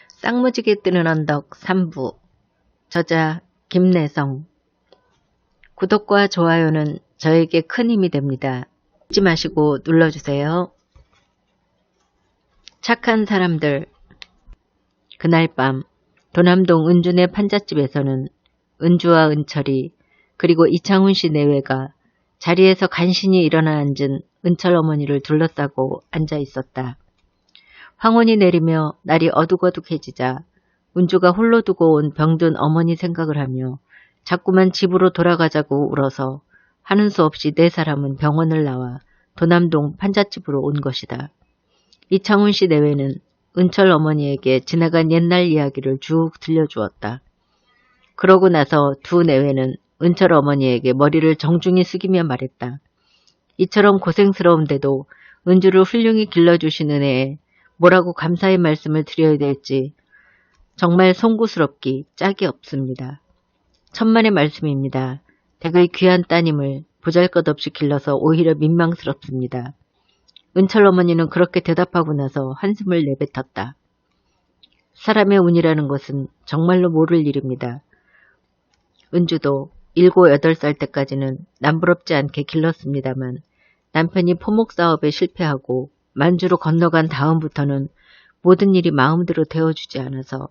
쌍무지개 뜨는 언덕 3부. 저자 김내성. 구독과 좋아요는 저에게 큰 힘이 됩니다. 잊지 마시고 눌러주세요. 착한 사람들. 그날 밤 도남동 은준의 판잣집에서는 은주와 은철이 그리고 이창훈 씨 내외가 자리에서 간신히 일어나 앉은 은철 어머니를 둘러싸고 앉아 있었다. 황혼이 내리며 날이 어둑어둑해지자 은주가 홀로 두고 온 병든 어머니 생각을 하며 자꾸만 집으로 돌아가자고 울어서 하는 수 없이 네 사람은 병원을 나와 도남동 판잣집으로 온 것이다. 이창훈 씨 내외는 은철 어머니에게 지나간 옛날 이야기를 쭉 들려주었다. 그러고 나서 두 내외는 은철 어머니에게 머리를 정중히 숙이며 말했다. 이처럼 고생스러운데도 은주를 훌륭히 길러주신 은혜에 뭐라고 감사의 말씀을 드려야 될지 정말 송구스럽기 짝이 없습니다. 천만의 말씀입니다. 댁의 귀한 따님을 보잘것없이 길러서 오히려 민망스럽습니다. 은철 어머니는 그렇게 대답하고 나서 한숨을 내뱉었다. 사람의 운이라는 것은 정말로 모를 일입니다. 은주도 7, 8살 때까지는 남부럽지 않게 길렀습니다만 남편이 포목사업에 실패하고 만주로 건너간 다음부터는 모든 일이 마음대로 되어주지 않아서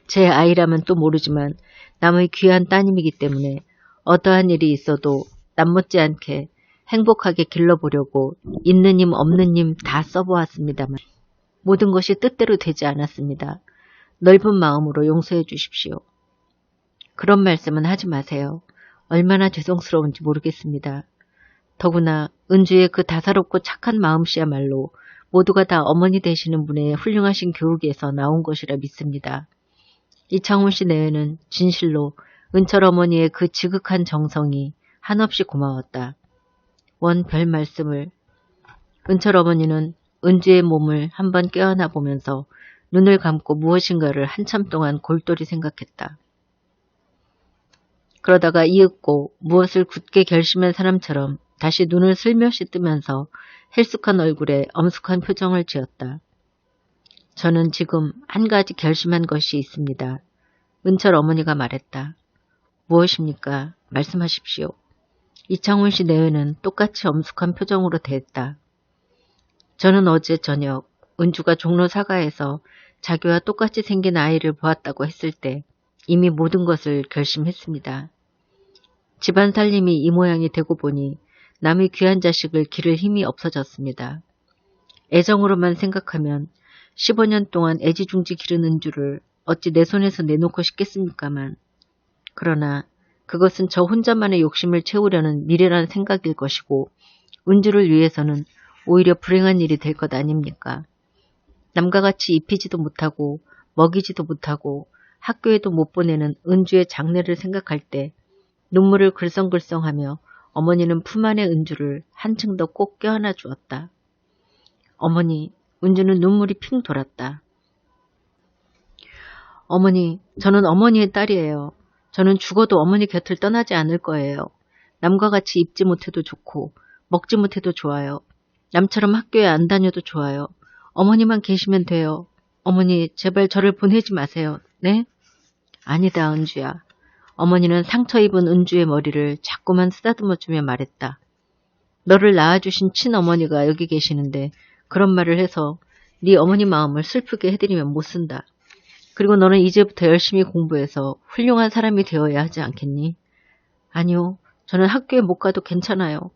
제 아이라면 또 모르지만 남의 귀한 따님이기 때문에 어떠한 일이 있어도 남 못지않게 행복하게 길러보려고 있는 힘 없는 힘 다 써보았습니다만 모든 것이 뜻대로 되지 않았습니다. 넓은 마음으로 용서해 주십시오. 그런 말씀은 하지 마세요. 얼마나 죄송스러운지 모르겠습니다. 더구나 은주의 그 다사롭고 착한 마음씨야말로 모두가 다 어머니 되시는 분의 훌륭하신 교육에서 나온 것이라 믿습니다. 이창훈 씨 내외는 진실로 은철 어머니의 그 지극한 정성이 한없이 고마웠다. 원 별 말씀을. 은철 어머니는 은주의 몸을 한번 껴안아 보면서 눈을 감고 무엇인가를 한참 동안 골똘히 생각했다. 그러다가 이윽고 무엇을 굳게 결심한 사람처럼 다시 눈을 슬며시 뜨면서 헬쑥한 얼굴에 엄숙한 표정을 지었다. 저는 지금 한 가지 결심한 것이 있습니다. 은철 어머니가 말했다. 무엇입니까? 말씀하십시오. 이창훈 씨 내외는 똑같이 엄숙한 표정으로 대했다. 저는 어제 저녁 은주가 종로 사가에서 자기와 똑같이 생긴 아이를 보았다고 했을 때 이미 모든 것을 결심했습니다. 집안 살림이 이 모양이 되고 보니 남의 귀한 자식을 기를 힘이 없어졌습니다. 애정으로만 생각하면 15년 동안 애지중지 기른 은주를 어찌 내 손에서 내놓고 싶겠습니까만 그러나 그것은 저 혼자만의 욕심을 채우려는 미련한 생각일 것이고 은주를 위해서는 오히려 불행한 일이 될 것 아닙니까? 남과 같이 입히지도 못하고 먹이지도 못하고 학교에도 못 보내는 은주의 장래를 생각할 때 눈물을 글썽글썽하며 어머니는 품 안의 은주를 한층 더 꼭 껴안아 주었다. 어머니, 은주는 눈물이 핑 돌았다. 어머니, 저는 어머니의 딸이에요. 저는 죽어도 어머니 곁을 떠나지 않을 거예요. 남과 같이 입지 못해도 좋고 먹지 못해도 좋아요. 남처럼 학교에 안 다녀도 좋아요. 어머니만 계시면 돼요. 어머니, 제발 저를 보내지 마세요. 네? 아니다, 은주야. 어머니는 상처 입은 은주의 머리를 자꾸만 쓰다듬어주며 말했다. 너를 낳아주신 친어머니가 여기 계시는데 그런 말을 해서 네 어머니 마음을 슬프게 해드리면 못 쓴다. 그리고 너는 이제부터 열심히 공부해서 훌륭한 사람이 되어야 하지 않겠니? 아니요. 저는 학교에 못 가도 괜찮아요.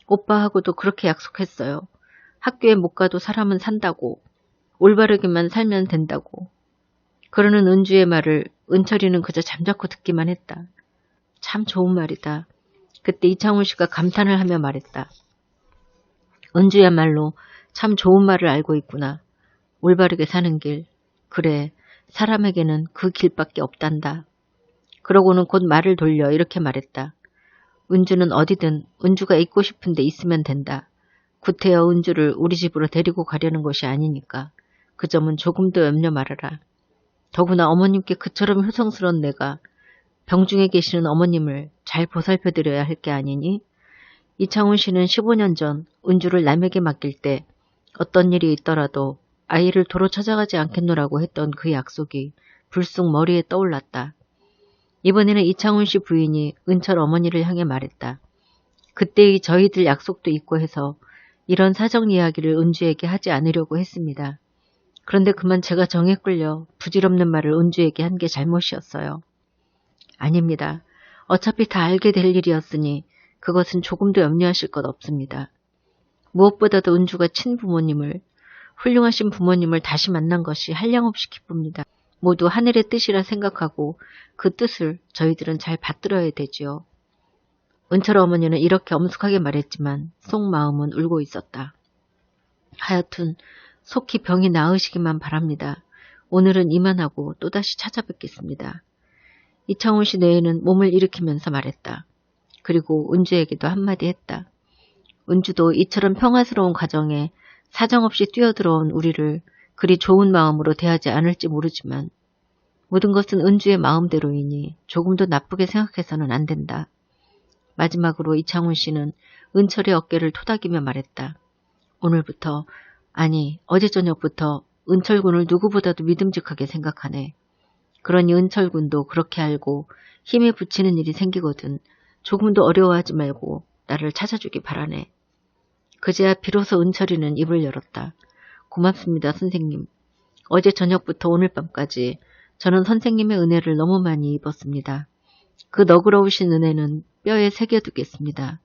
오빠하고도 그렇게 약속했어요. 학교에 못 가도 사람은 산다고. 올바르게만 살면 된다고. 그러는 은주의 말을 은철이는 그저 잠자코 듣기만 했다. 참 좋은 말이다. 그때 이창훈 씨가 감탄을 하며 말했다. 은주야말로 참 좋은 말을 알고 있구나. 올바르게 사는 길. 그래, 사람에게는 그 길밖에 없단다. 그러고는 곧 말을 돌려 이렇게 말했다. 은주는 어디든 은주가 있고 싶은데 있으면 된다. 구태여 은주를 우리 집으로 데리고 가려는 것이 아니니까. 그 점은 조금도 염려 말아라. 더구나 어머님께 그처럼 효성스러운 내가 병중에 계시는 어머님을 잘 보살펴드려야 할 게 아니니? 이창훈 씨는 15년 전 은주를 남에게 맡길 때 어떤 일이 있더라도 아이를 도로 찾아가지 않겠노라고 했던 그 약속이 불쑥 머리에 떠올랐다. 이번에는 이창훈 씨 부인이 은철 어머니를 향해 말했다. 그때의 저희들 약속도 있고 해서 이런 사정 이야기를 은주에게 하지 않으려고 했습니다. 그런데 그만 제가 정에 끌려 부질없는 말을 은주에게 한 게 잘못이었어요. 아닙니다. 어차피 다 알게 될 일이었으니 그것은 조금도 염려하실 것 없습니다. 무엇보다도 은주가 친부모님을, 훌륭하신 부모님을 다시 만난 것이 한량없이 기쁩니다. 모두 하늘의 뜻이라 생각하고 그 뜻을 저희들은 잘 받들어야 되지요. 은철 어머니는 이렇게 엄숙하게 말했지만 속마음은 울고 있었다. 하여튼 속히 병이 나으시기만 바랍니다. 오늘은 이만하고 또다시 찾아뵙겠습니다. 이창훈 씨 뇌에는 몸을 일으키면서 말했다. 그리고 은주에게도 한마디 했다. 은주도 이처럼 평화스러운 가정에 사정없이 뛰어들어온 우리를 그리 좋은 마음으로 대하지 않을지 모르지만 모든 것은 은주의 마음대로이니 조금도 나쁘게 생각해서는 안 된다. 마지막으로 이창훈 씨는 은철의 어깨를 토닥이며 말했다. 오늘부터, 아니 어제 저녁부터 은철군을 누구보다도 믿음직하게 생각하네. 그러니 은철군도 그렇게 알고 힘에 부치는 일이 생기거든 조금도 어려워하지 말고 나를 찾아주기 바라네. 그제야 비로소 은철이는 입을 열었다. 고맙습니다, 선생님. 어제 저녁부터 오늘 밤까지 저는 선생님의 은혜를 너무 많이 입었습니다. 그 너그러우신 은혜는 뼈에 새겨두겠습니다.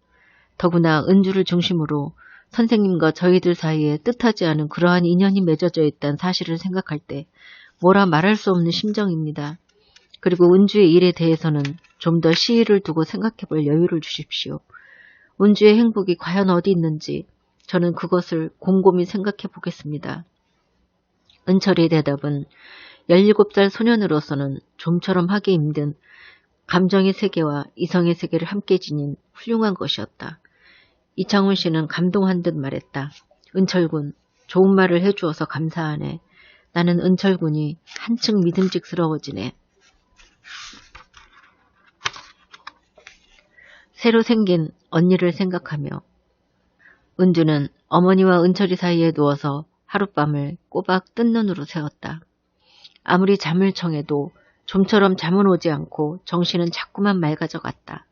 더구나 은주를 중심으로 선생님과 저희들 사이에 뜻하지 않은 그러한 인연이 맺어져 있다는 사실을 생각할 때 뭐라 말할 수 없는 심정입니다. 그리고 은주의 일에 대해서는 좀 더 시일을 두고 생각해볼 여유를 주십시오. 은주의 행복이 과연 어디 있는지 저는 그것을 곰곰이 생각해 보겠습니다. 은철의 대답은 17살 소년으로서는 좀처럼 하기 힘든 감정의 세계와 이성의 세계를 함께 지닌 훌륭한 것이었다. 이창훈 씨는 감동한 듯 말했다. 은철군, 좋은 말을 해주어서 감사하네. 나는 은철군이 한층 믿음직스러워지네. 새로 생긴 언니를 생각하며 은주는 어머니와 은철이 사이에 누워서 하룻밤을 꼬박 뜬 눈으로 새웠다. 아무리 잠을 청해도 좀처럼 잠은 오지 않고 정신은 자꾸만 맑아져 갔다.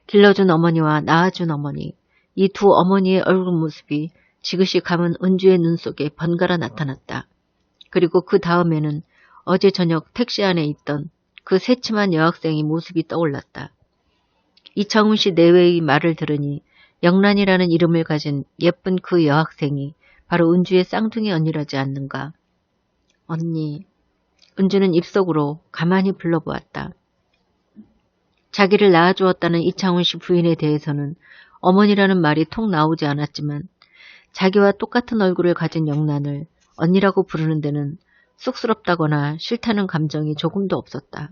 길러준 어머니와 낳아준 어머니, 이 두 어머니의 얼굴 모습이 지그시 감은 은주의 눈 속에 번갈아 나타났다. 그리고 그 다음에는 어제 저녁 택시 안에 있던 그 새침한 여학생의 모습이 떠올랐다. 이창훈 씨 내외의 말을 들으니 영란이라는 이름을 가진 예쁜 그 여학생이 바로 은주의 쌍둥이 언니라지 않는가. 언니. 은주는 입속으로 가만히 불러보았다. 자기를 낳아주었다는 이창훈 씨 부인에 대해서는 어머니라는 말이 통 나오지 않았지만 자기와 똑같은 얼굴을 가진 영란을 언니라고 부르는 데는 쑥스럽다거나 싫다는 감정이 조금도 없었다.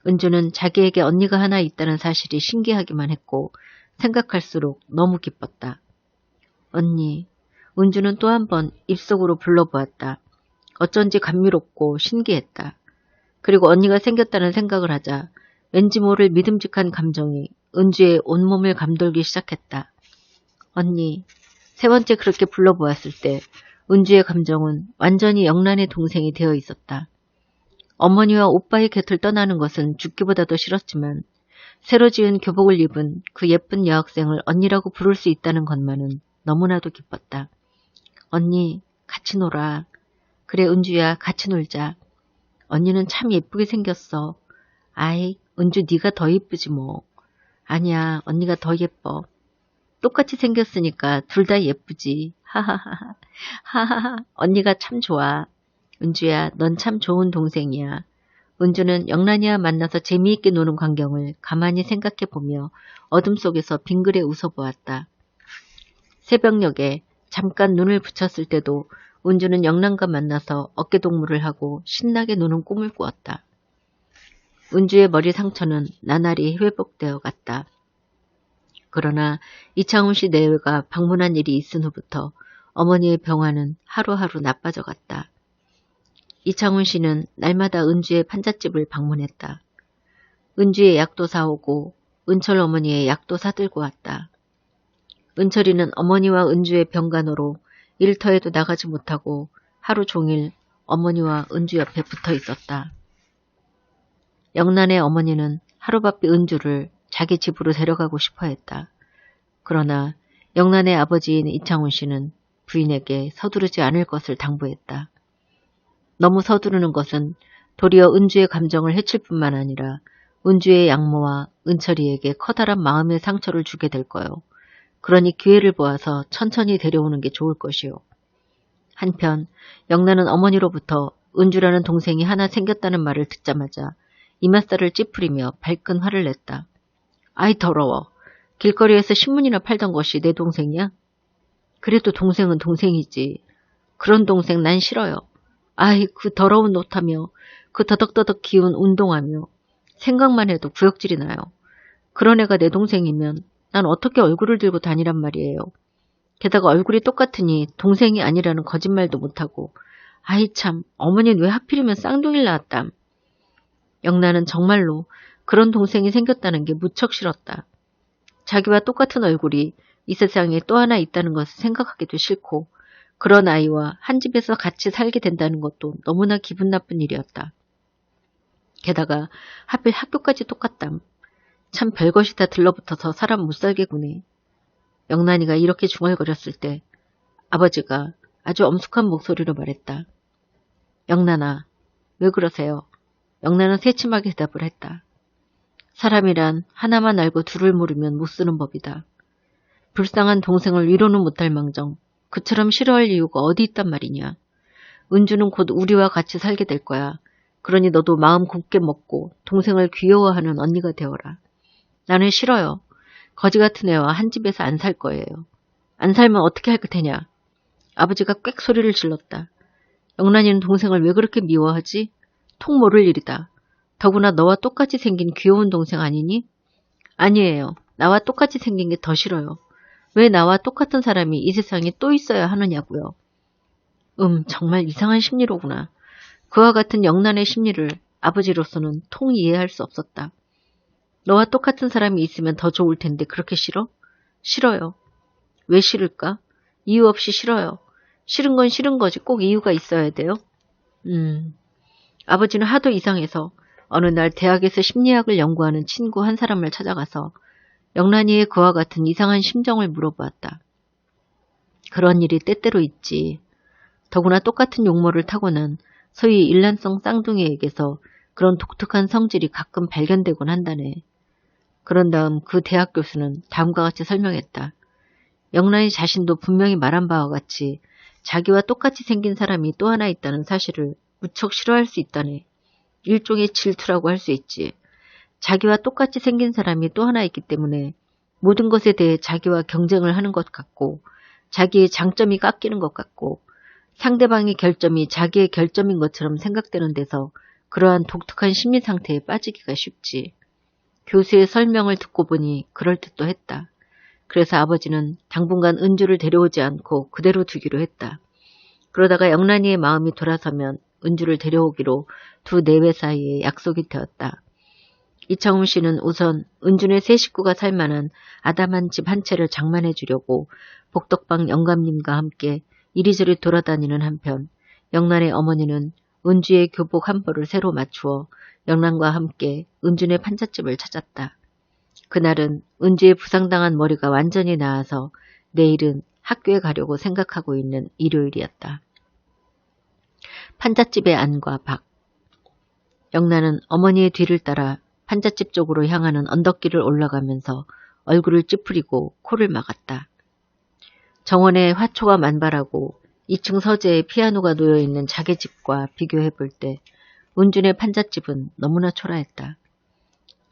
은주는 자기에게 언니가 하나 있다는 사실이 신기하기만 했고 생각할수록 너무 기뻤다. 언니, 은주는 또 한 번 입속으로 불러보았다. 어쩐지 감미롭고 신기했다. 그리고 언니가 생겼다는 생각을 하자 왠지 모를 믿음직한 감정이 은주의 온몸을 감돌기 시작했다. 언니, 세 번째 그렇게 불러보았을 때 은주의 감정은 완전히 영란의 동생이 되어 있었다. 어머니와 오빠의 곁을 떠나는 것은 죽기보다도 싫었지만 새로 지은 교복을 입은 그 예쁜 여학생을 언니라고 부를 수 있다는 것만은 너무나도 기뻤다. 언니, 같이 놀아. 그래, 은주야, 같이 놀자. 언니는 참 예쁘게 생겼어. 아이, 은주 네가 더 예쁘지 뭐. 아니야, 언니가 더 예뻐. 똑같이 생겼으니까 둘 다 예쁘지. 하하하. 하하하. 언니가 참 좋아. 은주야, 넌 참 좋은 동생이야. 은주는 영란이와 만나서 재미있게 노는 광경을 가만히 생각해보며 어둠 속에서 빙그레 웃어보았다. 새벽녘에 잠깐 눈을 붙였을 때도 은주는 영란과 만나서 어깨동무를 하고 신나게 노는 꿈을 꾸었다. 은주의 머리 상처는 나날이 회복되어 갔다. 그러나 이창훈 씨 내외가 방문한 일이 있은 후부터 어머니의 병화는 하루하루 나빠져 갔다. 이창훈 씨는 날마다 은주의 판잣집을 방문했다. 은주의 약도 사오고 은철 어머니의 약도 사들고 왔다. 은철이는 어머니와 은주의 병간호로 일터에도 나가지 못하고 하루 종일 어머니와 은주 옆에 붙어 있었다. 영란의 어머니는 하루바삐 은주를 자기 집으로 데려가고 싶어 했다. 그러나 영란의 아버지인 이창훈 씨는 부인에게 서두르지 않을 것을 당부했다. 너무 서두르는 것은 도리어 은주의 감정을 해칠 뿐만 아니라 은주의 양모와 은철이에게 커다란 마음의 상처를 주게 될 거요. 그러니 기회를 보아서 천천히 데려오는 게 좋을 것이요. 한편 영란은 어머니로부터 은주라는 동생이 하나 생겼다는 말을 듣자마자 이맛살을 찌푸리며 발끈 화를 냈다. 아이 더러워. 길거리에서 신문이나 팔던 것이 내 동생이야? 그래도 동생은 동생이지. 그런 동생 난 싫어요. 아이 그 더러운 옷하며 그 더덕더덕 기운 운동하며 생각만 해도 구역질이 나요. 그런 애가 내 동생이면 난 어떻게 얼굴을 들고 다니란 말이에요. 게다가 얼굴이 똑같으니 동생이 아니라는 거짓말도 못하고 아이 참 어머니는 왜 하필이면 쌍둥이를 낳았담. 영란은 정말로 그런 동생이 생겼다는 게 무척 싫었다. 자기와 똑같은 얼굴이 이 세상에 또 하나 있다는 것을 생각하기도 싫고 그런 아이와 한 집에서 같이 살게 된다는 것도 너무나 기분 나쁜 일이었다. 게다가 하필 학교까지 똑같담. 참 별것이 다 들러붙어서 사람 못살게 구네. 영란이가 이렇게 중얼거렸을 때 아버지가 아주 엄숙한 목소리로 말했다. 영란아, 왜 그러세요? 영란은 새침하게 대답을 했다. 사람이란 하나만 알고 둘을 모르면 못 쓰는 법이다. 불쌍한 동생을 위로는 못할 망정 그처럼 싫어할 이유가 어디 있단 말이냐. 은주는 곧 우리와 같이 살게 될 거야. 그러니 너도 마음 곱게 먹고 동생을 귀여워하는 언니가 되어라. 나는 싫어요. 거지 같은 애와 한 집에서 안 살 거예요. 안 살면 어떻게 할 테냐. 아버지가 꽥 소리를 질렀다. 영란이는 동생을 왜 그렇게 미워하지? 통 모를 일이다. 더구나 너와 똑같이 생긴 귀여운 동생 아니니? 아니에요. 나와 똑같이 생긴 게 더 싫어요. 왜 나와 똑같은 사람이 이 세상에 또 있어야 하느냐고요. 정말 이상한 심리로구나. 그와 같은 영란의 심리를 아버지로서는 통 이해할 수 없었다. 너와 똑같은 사람이 있으면 더 좋을 텐데 그렇게 싫어? 싫어요. 왜 싫을까? 이유 없이 싫어요. 싫은 건 싫은 거지 꼭 이유가 있어야 돼요? 아버지는 하도 이상해서 어느 날 대학에서 심리학을 연구하는 친구 한 사람을 찾아가서 영란이의 그와 같은 이상한 심정을 물어보았다. 그런 일이 때때로 있지. 더구나 똑같은 용모를 타고난 소위 일란성 쌍둥이에게서 그런 독특한 성질이 가끔 발견되곤 한다네. 그런 다음 그 대학 교수는 다음과 같이 설명했다. 영란이 자신도 분명히 말한 바와 같이 자기와 똑같이 생긴 사람이 또 하나 있다는 사실을 무척 싫어할 수 있다네. 일종의 질투라고 할 수 있지. 자기와 똑같이 생긴 사람이 또 하나 있기 때문에 모든 것에 대해 자기와 경쟁을 하는 것 같고 자기의 장점이 깎이는 것 같고 상대방의 결점이 자기의 결점인 것처럼 생각되는 데서 그러한 독특한 심리 상태에 빠지기가 쉽지. 교수의 설명을 듣고 보니 그럴듯도 했다. 그래서 아버지는 당분간 은주를 데려오지 않고 그대로 두기로 했다. 그러다가 영란이의 마음이 돌아서면 은주를 데려오기로 두 내외 사이에 약속이 되었다. 이창훈 씨는 우선 은준의 세 식구가 살만한 아담한 집 한 채를 장만해 주려고 복덕방 영감님과 함께 이리저리 돌아다니는 한편 영란의 어머니는 은주의 교복 한 벌을 새로 맞추어 영란과 함께 은준의 판잣집을 찾았다. 그날은 은주의 부상당한 머리가 완전히 나아서 내일은 학교에 가려고 생각하고 있는 일요일이었다. 판잣집의 안과 밖. 영란은 어머니의 뒤를 따라 판잣집 쪽으로 향하는 언덕길을 올라가면서 얼굴을 찌푸리고 코를 막았다. 정원에 화초가 만발하고 2층 서재에 피아노가 놓여있는 자기 집과 비교해볼 때 은준의 판잣집은 너무나 초라했다.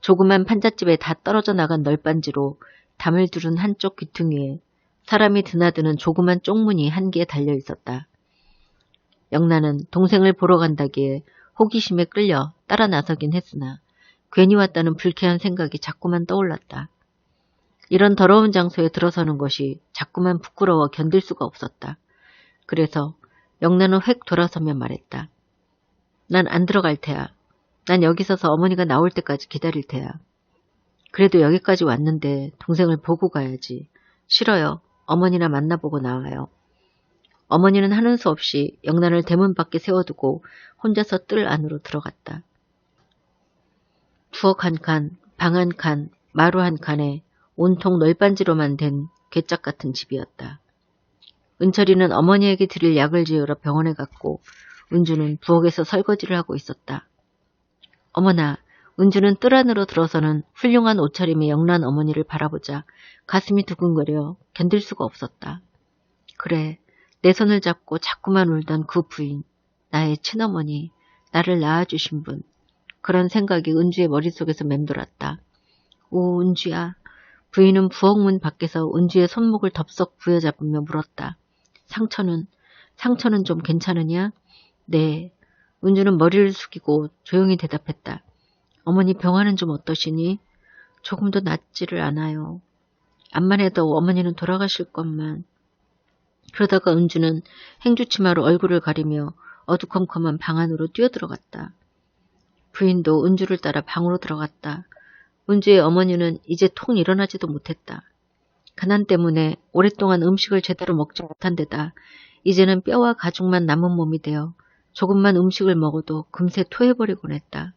조그만 판잣집에 다 떨어져 나간 널빤지로 담을 두른 한쪽 귀퉁이에 사람이 드나드는 조그만 쪽문이 한 개 달려 있었다. 영란은 동생을 보러 간다기에 호기심에 끌려 따라 나서긴 했으나 괜히 왔다는 불쾌한 생각이 자꾸만 떠올랐다. 이런 더러운 장소에 들어서는 것이 자꾸만 부끄러워 견딜 수가 없었다. 그래서 영란은 획 돌아서며 말했다. 난 안 들어갈 테야. 난 여기 서서 어머니가 나올 때까지 기다릴 테야. 그래도 여기까지 왔는데 동생을 보고 가야지. 싫어요. 어머니나 만나보고 나와요. 어머니는 하는 수 없이 영란을 대문 밖에 세워두고 혼자서 뜰 안으로 들어갔다. 부엌 한 칸, 방 한 칸, 마루 한 칸에 온통 널빤지로만 된 괴짝 같은 집이었다. 은철이는 어머니에게 드릴 약을 지으러 병원에 갔고 은주는 부엌에서 설거지를 하고 있었다. 어머나, 은주는 뜰 안으로 들어서는 훌륭한 옷차림의 영란 어머니를 바라보자 가슴이 두근거려 견딜 수가 없었다. 그래, 내 손을 잡고 자꾸만 울던 그 부인, 나의 친어머니, 나를 낳아주신 분, 그런 생각이 은주의 머릿속에서 맴돌았다. 오, 은주야. 부인은 부엌문 밖에서 은주의 손목을 덥석 부여잡으며 물었다. 상처는 좀 괜찮으냐? 네. 은주는 머리를 숙이고 조용히 대답했다. 어머니 병화는 좀 어떠시니? 조금도 낫지를 않아요. 암만 해도 어머니는 돌아가실 것만. 그러다가 은주는 행주치마로 얼굴을 가리며 어두컴컴한 방 안으로 뛰어들어갔다. 부인도 은주를 따라 방으로 들어갔다. 은주의 어머니는 이제 통 일어나지도 못했다. 가난 때문에 오랫동안 음식을 제대로 먹지 못한 데다 이제는 뼈와 가죽만 남은 몸이 되어 조금만 음식을 먹어도 금세 토해버리곤 했다.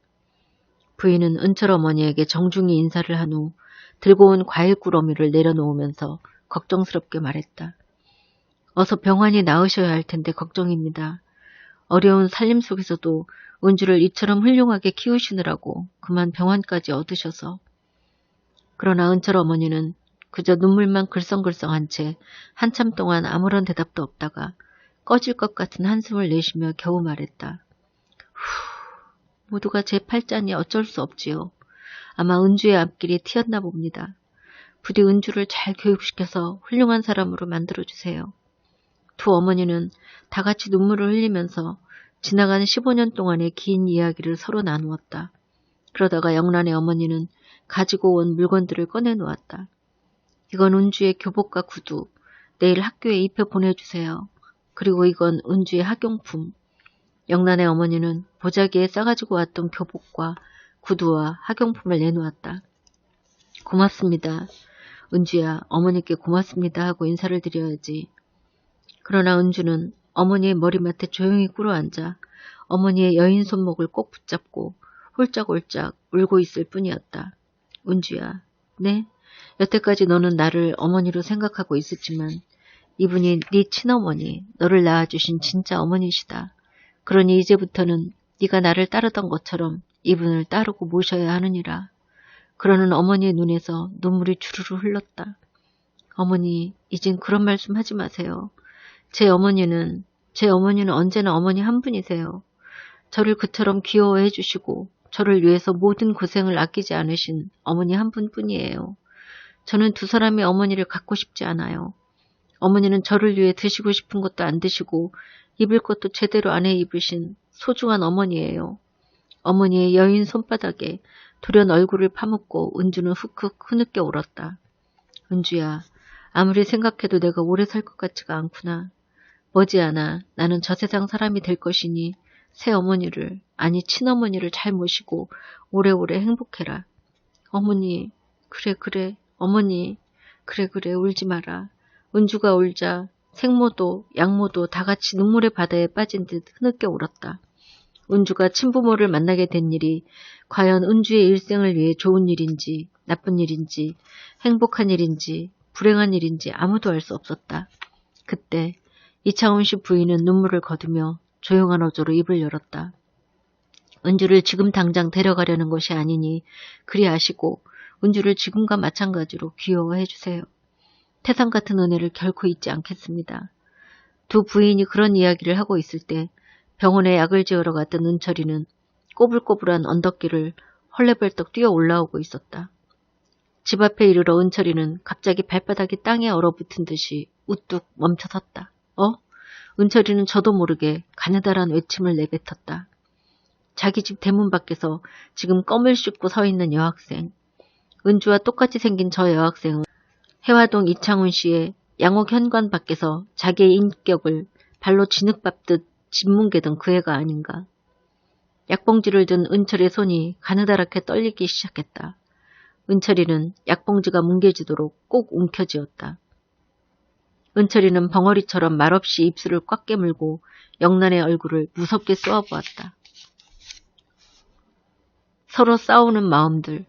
부인은 은철 어머니에게 정중히 인사를 한 후 들고 온 과일 꾸러미를 내려놓으면서 걱정스럽게 말했다. 어서 병환이 나으셔야 할 텐데 걱정입니다. 어려운 살림 속에서도 은주를 이처럼 훌륭하게 키우시느라고 그만 병환까지 얻으셔서. 그러나 은철 어머니는 그저 눈물만 글썽글썽한 채 한참 동안 아무런 대답도 없다가 꺼질 것 같은 한숨을 내쉬며 겨우 말했다. 모두가 제 팔자니 어쩔 수 없지요. 아마 은주의 앞길이 튀었나 봅니다. 부디 은주를 잘 교육시켜서 훌륭한 사람으로 만들어주세요. 두 어머니는 다 같이 눈물을 흘리면서 지나간 15년 동안의 긴 이야기를 서로 나누었다. 그러다가 영란의 어머니는 가지고 온 물건들을 꺼내놓았다. 이건 은주의 교복과 구두, 내일 학교에 입혀 보내주세요. 그리고 이건 은주의 학용품. 영란의 어머니는 보자기에 싸가지고 왔던 교복과 구두와 학용품을 내놓았다. 고맙습니다. 은주야, 어머니께 고맙습니다 하고 인사를 드려야지. 그러나 은주는 어머니의 머리맡에 조용히 꿇어앉아 어머니의 여인 손목을 꼭 붙잡고 홀짝홀짝 울고 있을 뿐이었다. 은주야, 네? 여태까지 너는 나를 어머니로 생각하고 있었지만 이분이 네 친어머니, 너를 낳아주신 진짜 어머니시다. 그러니 이제부터는 네가 나를 따르던 것처럼 이분을 따르고 모셔야 하느니라. 그러는 어머니의 눈에서 눈물이 주르르 흘렀다. 어머니, 이젠 그런 말씀 하지 마세요. 제 어머니는 언제나 어머니 한 분이세요. 저를 그처럼 귀여워해 주시고 저를 위해서 모든 고생을 아끼지 않으신 어머니 한 분뿐이에요. 저는 두 사람의 어머니를 갖고 싶지 않아요. 어머니는 저를 위해 드시고 싶은 것도 안 드시고 입을 것도 제대로 안 해 입으신 소중한 어머니예요. 어머니의 여인 손바닥에 돌연 얼굴을 파묻고 은주는 훅훅 흐느껴 울었다. 은주야, 아무리 생각해도 내가 오래 살 것 같지가 않구나. 머지않아 나는 저 세상 사람이 될 것이니 새어머니를, 아니 친어머니를 잘 모시고 오래오래 행복해라. 어머니, 그래, 어머니, 그래, 울지 마라. 은주가 울자 생모도 양모도 다 같이 눈물의 바다에 빠진 듯 흐느껴 울었다. 은주가 친부모를 만나게 된 일이 과연 은주의 일생을 위해 좋은 일인지 나쁜 일인지 행복한 일인지 불행한 일인지 아무도 알 수 없었다. 그때 이창훈 씨 부인은 눈물을 거두며 조용한 어조로 입을 열었다. 은주를 지금 당장 데려가려는 것이 아니니 그리 아시고 은주를 지금과 마찬가지로 귀여워해 주세요. 태산 같은 은혜를 결코 잊지 않겠습니다. 두 부인이 그런 이야기를 하고 있을 때 병원에 약을 지으러 갔던 은철이는 꼬불꼬불한 언덕길을 헐레벌떡 뛰어 올라오고 있었다. 집 앞에 이르러 은철이는 갑자기 발바닥이 땅에 얼어붙은 듯이 우뚝 멈춰섰다. 은철이는 저도 모르게 가느다란 외침을 내뱉었다. 자기 집 대문 밖에서 지금 껌을 씹고 서 있는 여학생. 은주와 똑같이 생긴 저 여학생은 해화동 이창훈 씨의 양옥 현관 밖에서 자기의 인격을 발로 진흙 밟듯 짓뭉개던 그 애가 아닌가. 약봉지를 든 은철의 손이 가느다랗게 떨리기 시작했다. 은철이는 약봉지가 뭉개지도록 꼭 움켜쥐었다. 은철이는 벙어리처럼 말없이 입술을 꽉 깨물고 영란의 얼굴을 무섭게 쏘아보았다. 서로 싸우는 마음들.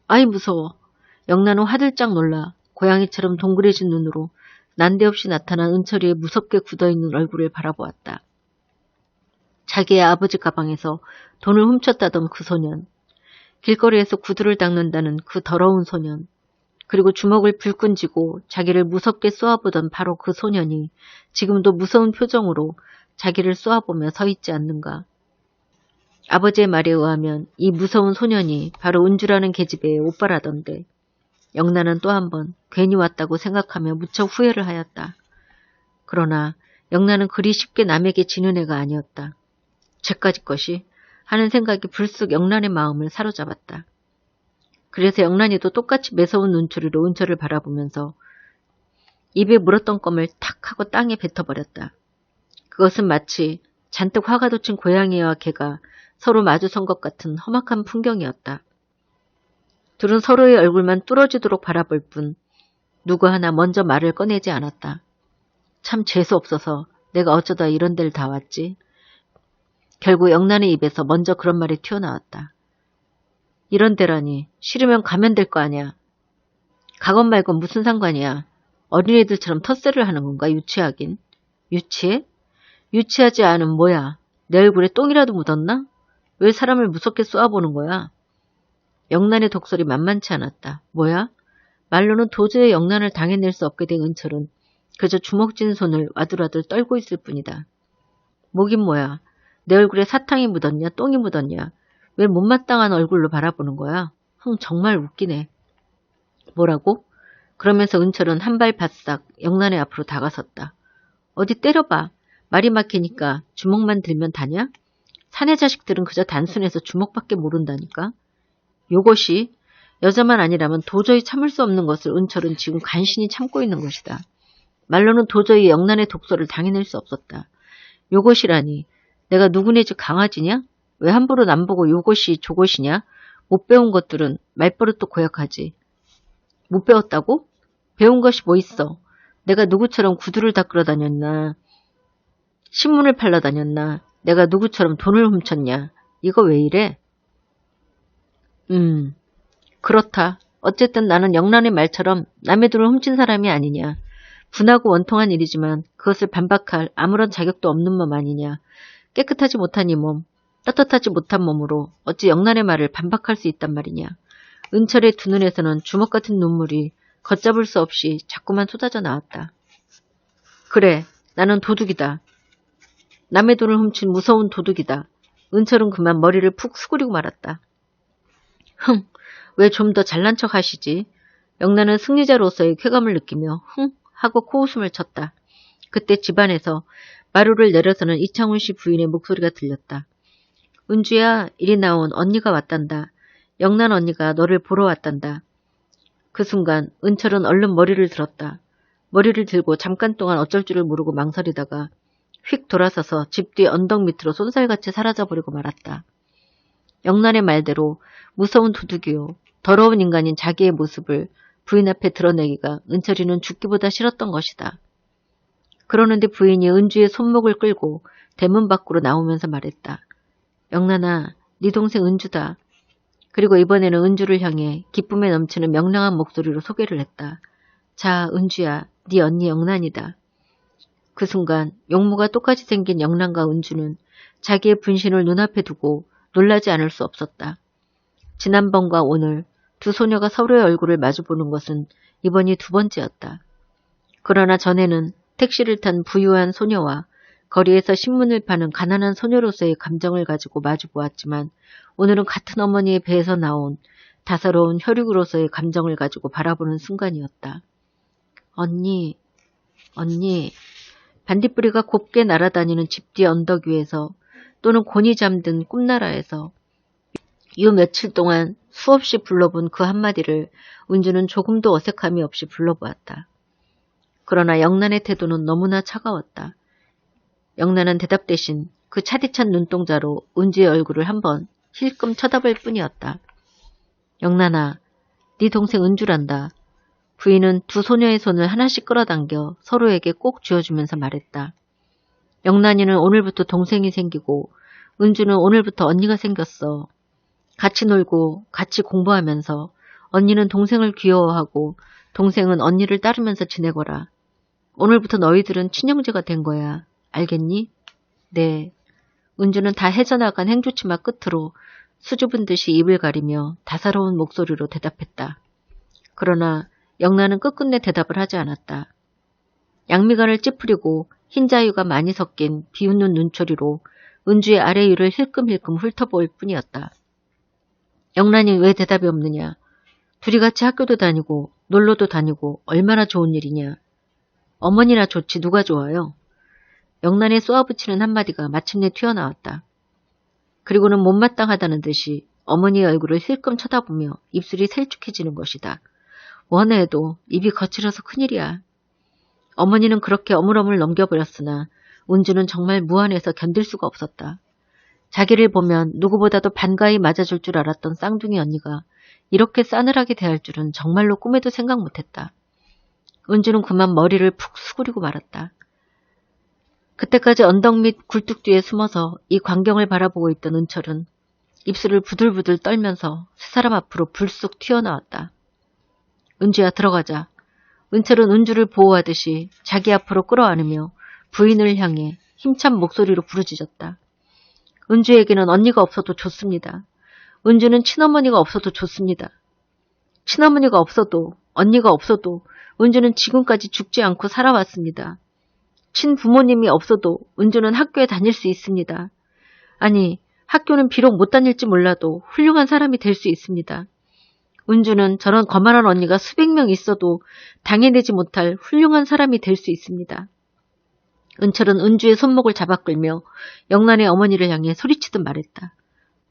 아이 무서워. 영란은 화들짝 놀라 고양이처럼 동그래진 눈으로 난데없이 나타난 은철이의 무섭게 굳어있는 얼굴을 바라보았다. 자기의 아버지 가방에서 돈을 훔쳤다던 그 소년, 길거리에서 구두를 닦는다는 그 더러운 소년, 그리고 주먹을 불끈 쥐고 자기를 무섭게 쏘아보던 바로 그 소년이 지금도 무서운 표정으로 자기를 쏘아보며 서 있지 않는가. 아버지의 말에 의하면 이 무서운 소년이 바로 은주라는 계집애의 오빠라던데 영란은 또 한 번 괜히 왔다고 생각하며 무척 후회를 하였다. 그러나 영란은 그리 쉽게 남에게 지는 애가 아니었다. 쟤까지 것이 하는 생각이 불쑥 영란의 마음을 사로잡았다. 그래서 영란이도 똑같이 매서운 눈초리로 은철을 바라보면서 입에 물었던 껌을 탁 하고 땅에 뱉어버렸다. 그것은 마치 잔뜩 화가 돋친 고양이와 개가 서로 마주선 것 같은 험악한 풍경이었다. 둘은 서로의 얼굴만 뚫어지도록 바라볼 뿐 누구 하나 먼저 말을 꺼내지 않았다. 참 재수없어서 내가 어쩌다 이런 데를 다 왔지. 결국 영란의 입에서 먼저 그런 말이 튀어나왔다. 이런 데라니 싫으면 가면 될 거 아니야. 가건 말건 무슨 상관이야. 어린애들처럼 텃세를 하는 건가 유치하긴. 유치해? 유치하지 않은 뭐야. 내 얼굴에 똥이라도 묻었나? 왜 사람을 무섭게 쏘아보는 거야? 영란의 독설이 만만치 않았다. 뭐야? 말로는 도저히 영란을 당해낼 수 없게 된 은철은 그저 주먹 쥔 손을 와들와들 떨고 있을 뿐이다. 뭐긴 뭐야. 내 얼굴에 사탕이 묻었냐 똥이 묻었냐. 왜 못마땅한 얼굴로 바라보는 거야? 정말 웃기네. 뭐라고? 그러면서 은철은 한 발 바싹 영란의 앞으로 다가섰다. 어디 때려봐. 말이 막히니까 주먹만 들면 다냐? 사내 자식들은 그저 단순해서 주먹밖에 모른다니까. 요것이 여자만 아니라면 도저히 참을 수 없는 것을 은철은 지금 간신히 참고 있는 것이다. 말로는 도저히 영란의 독설을 당해낼 수 없었다. 요것이라니. 내가 누구네 집 강아지냐? 왜 함부로 남보고 요것이 저것이냐? 못 배운 것들은 말버릇도 고약하지. 못 배웠다고? 배운 것이 뭐 있어? 내가 누구처럼 구두를 닦으러 다녔나? 신문을 팔러 다녔나? 내가 누구처럼 돈을 훔쳤냐? 이거 왜 이래? 그렇다. 어쨌든 나는 영란의 말처럼 남의 돈을 훔친 사람이 아니냐. 분하고 원통한 일이지만 그것을 반박할 아무런 자격도 없는 몸 아니냐. 깨끗하지 못한 이 몸, 떳떳하지 못한 몸으로 어찌 영란의 말을 반박할 수 있단 말이냐. 은철의 두 눈에서는 주먹 같은 눈물이 걷잡을 수 없이 자꾸만 쏟아져 나왔다. 그래, 나는 도둑이다. 남의 돈을 훔친 무서운 도둑이다. 은철은 그만 머리를 푹 수그리고 말았다. 왜 좀 더 잘난 척 하시지? 영란은 승리자로서의 쾌감을 느끼며 하고 코웃음을 쳤다. 그때 집안에서 마루를 내려서는 이창훈 씨 부인의 목소리가 들렸다. 은주야, 이리 나온 언니가 왔단다. 영란 언니가 너를 보러 왔단다. 그 순간 은철은 얼른 머리를 들었다. 머리를 들고 잠깐 동안 어쩔 줄을 모르고 망설이다가 휙 돌아서서 집 뒤 언덕 밑으로 쏜살같이 사라져버리고 말았다. 영란의 말대로 무서운 도둑이요. 더러운 인간인 자기의 모습을 부인 앞에 드러내기가 은철이는 죽기보다 싫었던 것이다. 그러는데 부인이 은주의 손목을 끌고 대문 밖으로 나오면서 말했다. 영란아, 네 동생 은주다. 그리고 이번에는 은주를 향해 기쁨에 넘치는 명랑한 목소리로 소개를 했다. 자, 은주야, 네 언니 영란이다. 그 순간 용모가 똑같이 생긴 영란과 은주는 자기의 분신을 눈앞에 두고 놀라지 않을 수 없었다. 지난번과 오늘 두 소녀가 서로의 얼굴을 마주보는 것은 이번이 두 번째였다. 그러나 전에는 택시를 탄 부유한 소녀와 거리에서 신문을 파는 가난한 소녀로서의 감정을 가지고 마주보았지만 오늘은 같은 어머니의 배에서 나온 다사로운 혈육으로서의 감정을 가지고 바라보는 순간이었다. 언니, 반딧불이가 곱게 날아다니는 집 뒤 언덕 위에서 또는 곤이 잠든 꿈나라에서 요 며칠 동안 수없이 불러본 그 한마디를 은주는 조금도 어색함이 없이 불러보았다. 그러나 영란의 태도는 너무나 차가웠다. 영란은 대답 대신 그 차디찬 눈동자로 은주의 얼굴을 한번 힐끔 쳐다볼 뿐이었다. 영란아, 네 동생 은주란다. 부인은 두 소녀의 손을 하나씩 끌어당겨 서로에게 꼭 쥐어주면서 말했다. 영란이는 오늘부터 동생이 생기고 은주는 오늘부터 언니가 생겼어. 같이 놀고 같이 공부하면서 언니는 동생을 귀여워하고 동생은 언니를 따르면서 지내거라. 오늘부터 너희들은 친형제가 된 거야. 알겠니? 네. 은주는 다 해져나간 행주치마 끝으로 수줍은 듯이 입을 가리며 다사로운 목소리로 대답했다. 그러나 영란은 끝끝내 대답을 하지 않았다. 양미간을 찌푸리고 흰 자유가 많이 섞인 비웃는 눈초리로 은주의 아래 위를 힐끔힐끔 훑어볼 뿐이었다. 영란이 왜 대답이 없느냐. 둘이 같이 학교도 다니고 놀러도 다니고 얼마나 좋은 일이냐. 어머니나 좋지 누가 좋아요. 영란의 쏘아붙이는 한마디가 마침내 튀어나왔다. 그리고는 못마땅하다는 듯이 어머니의 얼굴을 힐끔 쳐다보며 입술이 셀쭉해지는 것이다. 원해도 입이 거칠어서 큰일이야. 어머니는 그렇게 어물어물 넘겨버렸으나 은주는 정말 무안해서 견딜 수가 없었다. 자기를 보면 누구보다도 반가이 맞아줄 줄 알았던 쌍둥이 언니가 이렇게 싸늘하게 대할 줄은 정말로 꿈에도 생각 못했다. 은주는 그만 머리를 푹 수그리고 말았다. 그때까지 언덕 밑 굴뚝 뒤에 숨어서 이 광경을 바라보고 있던 은철은 입술을 부들부들 떨면서 세 사람 앞으로 불쑥 튀어나왔다. 은주야 들어가자. 은철은 은주를 보호하듯이 자기 앞으로 끌어안으며 부인을 향해 힘찬 목소리로 부르짖었다. 은주에게는 언니가 없어도 좋습니다. 은주는 친어머니가 없어도 좋습니다. 친어머니가 없어도 언니가 없어도 은주는 지금까지 죽지 않고 살아왔습니다. 친부모님이 없어도 은주는 학교에 다닐 수 있습니다. 아니, 학교는 비록 못 다닐지 몰라도 훌륭한 사람이 될 수 있습니다. 은주는 저런 거만한 언니가 수백 명 있어도 당해내지 못할 훌륭한 사람이 될 수 있습니다. 은철은 은주의 손목을 잡아 끌며 영란의 어머니를 향해 소리치듯 말했다.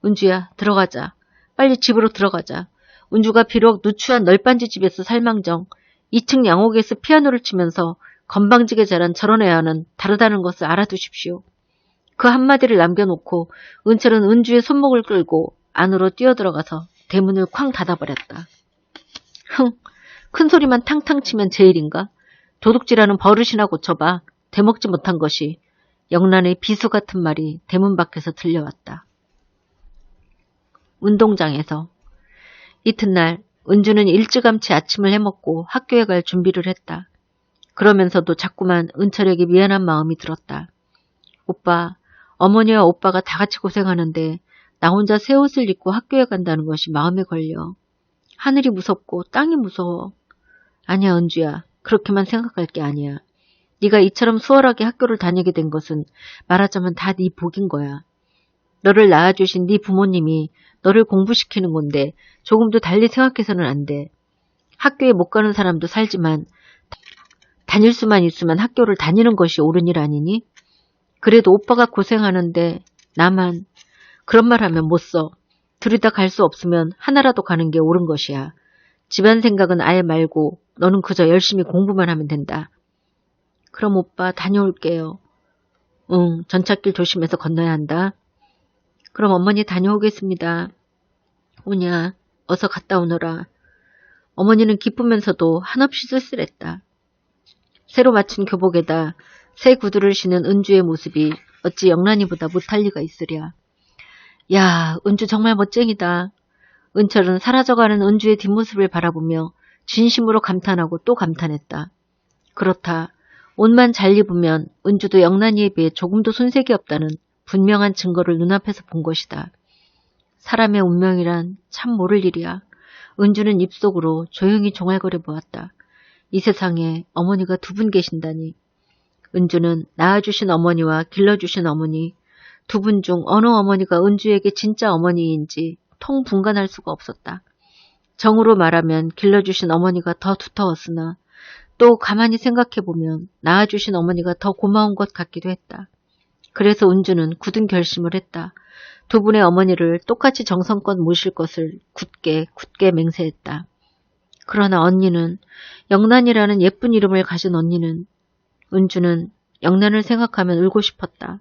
은주야, 들어가자. 빨리 집으로 들어가자. 은주가 비록 누추한 널빤지 집에서 살망정 2층 양옥에서 피아노를 치면서 건방지게 자란 저런 애와는 다르다는 것을 알아두십시오. 그 한마디를 남겨놓고 은철은 은주의 손목을 끌고 안으로 뛰어들어가서 대문을 쾅 닫아버렸다. 흥, 큰 소리만 탕탕 치면 제일인가? 도둑질하는 버릇이나 고쳐봐. 대먹지 못한 것이. 영란의 비수 같은 말이 대문 밖에서 들려왔다. 운동장에서 이튿날 은주는 일찌감치 아침을 해먹고 학교에 갈 준비를 했다. 그러면서도 자꾸만 은철에게 미안한 마음이 들었다. 오빠, 어머니와 오빠가 다 같이 고생하는데 나 혼자 새 옷을 입고 학교에 간다는 것이 마음에 걸려. 하늘이 무섭고 땅이 무서워. 아니야, 은주야. 그렇게만 생각할 게 아니야. 네가 이처럼 수월하게 학교를 다니게 된 것은 말하자면 다 네 복인 거야. 너를 낳아주신 네 부모님이 너를 공부시키는 건데 조금도 달리 생각해서는 안 돼. 학교에 못 가는 사람도 살지만 다닐 수만 있으면 학교를 다니는 것이 옳은 일 아니니? 그래도 오빠가 고생하는데 나만 그런 말 하면 못 써. 둘이 다 갈 수 없으면 하나라도 가는 게 옳은 것이야. 집안 생각은 아예 말고 너는 그저 열심히 공부만 하면 된다. 그럼 오빠 다녀올게요. 응, 전찻길 조심해서 건너야 한다. 그럼 어머니 다녀오겠습니다. 오냐, 어서 갔다 오너라. 어머니는 기쁘면서도 한없이 쓸쓸했다. 새로 맞춘 교복에다 새 구두를 신은 은주의 모습이 어찌 영란이보다 못할 리가 있으랴. 야, 은주 정말 멋쟁이다. 은철은 사라져가는 은주의 뒷모습을 바라보며 진심으로 감탄하고 또 감탄했다. 그렇다. 옷만 잘 입으면 은주도 영란이에 비해 조금도 손색이 없다는 분명한 증거를 눈앞에서 본 것이다. 사람의 운명이란 참 모를 일이야. 은주는 입속으로 조용히 종알거려 보았다. 이 세상에 어머니가 두 분 계신다니. 은주는 낳아주신 어머니와 길러주신 어머니, 두 분 중 어느 어머니가 은주에게 진짜 어머니인지 통 분간할 수가 없었다. 정으로 말하면 길러주신 어머니가 더 두터웠으나 또 가만히 생각해보면 낳아주신 어머니가 더 고마운 것 같기도 했다. 그래서 은주는 굳은 결심을 했다. 두 분의 어머니를 똑같이 정성껏 모실 것을 굳게 맹세했다. 그러나 언니는, 영란이라는 예쁜 이름을 가진 언니는, 은주는 영란을 생각하면 울고 싶었다.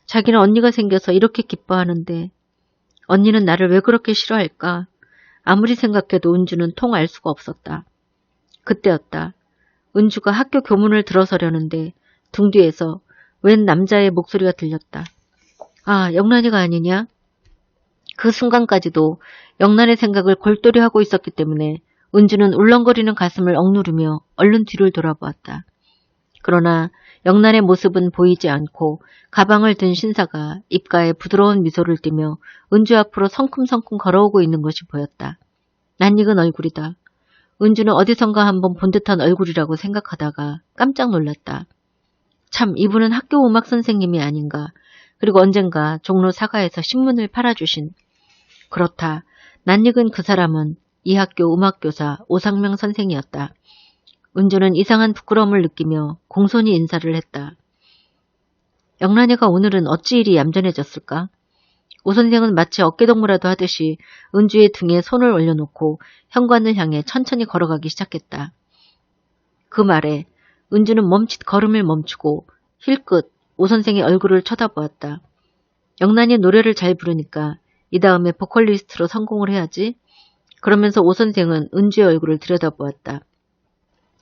자기는 언니가 생겨서 이렇게 기뻐하는데 언니는 나를 왜 그렇게 싫어할까? 아무리 생각해도 은주는 통 알 수가 없었다. 그때였다. 은주가 학교 교문을 들어서려는데 등 뒤에서 웬 남자의 목소리가 들렸다. 아, 영란이가 아니냐? 그 순간까지도 영란의 생각을 골똘히 하고 있었기 때문에 은주는 울렁거리는 가슴을 억누르며 얼른 뒤를 돌아보았다. 그러나 영란의 모습은 보이지 않고 가방을 든 신사가 입가에 부드러운 미소를 띠며 은주 앞으로 성큼성큼 걸어오고 있는 것이 보였다. 낯익은 얼굴이다. 은주는 어디선가 한번 본 듯한 얼굴이라고 생각하다가 깜짝 놀랐다. 참, 이분은 학교 음악 선생님이 아닌가. 그리고 언젠가 종로 사가에서 신문을 팔아주신. 그렇다. 낯익은 그 사람은 이 학교 음악교사 오상명 선생이었다. 은주는 이상한 부끄러움을 느끼며 공손히 인사를 했다. 영란이가 오늘은 어찌 이리 얌전해졌을까? 오 선생은 마치 어깨동무라도 하듯이 은주의 등에 손을 올려놓고 현관을 향해 천천히 걸어가기 시작했다. 그 말에 은주는 멈칫 걸음을 멈추고 힐끗 오 선생의 얼굴을 쳐다보았다. 영란이 노래를 잘 부르니까 이 다음에 보컬리스트로 성공을 해야지. 그러면서 오 선생은 은주의 얼굴을 들여다보았다.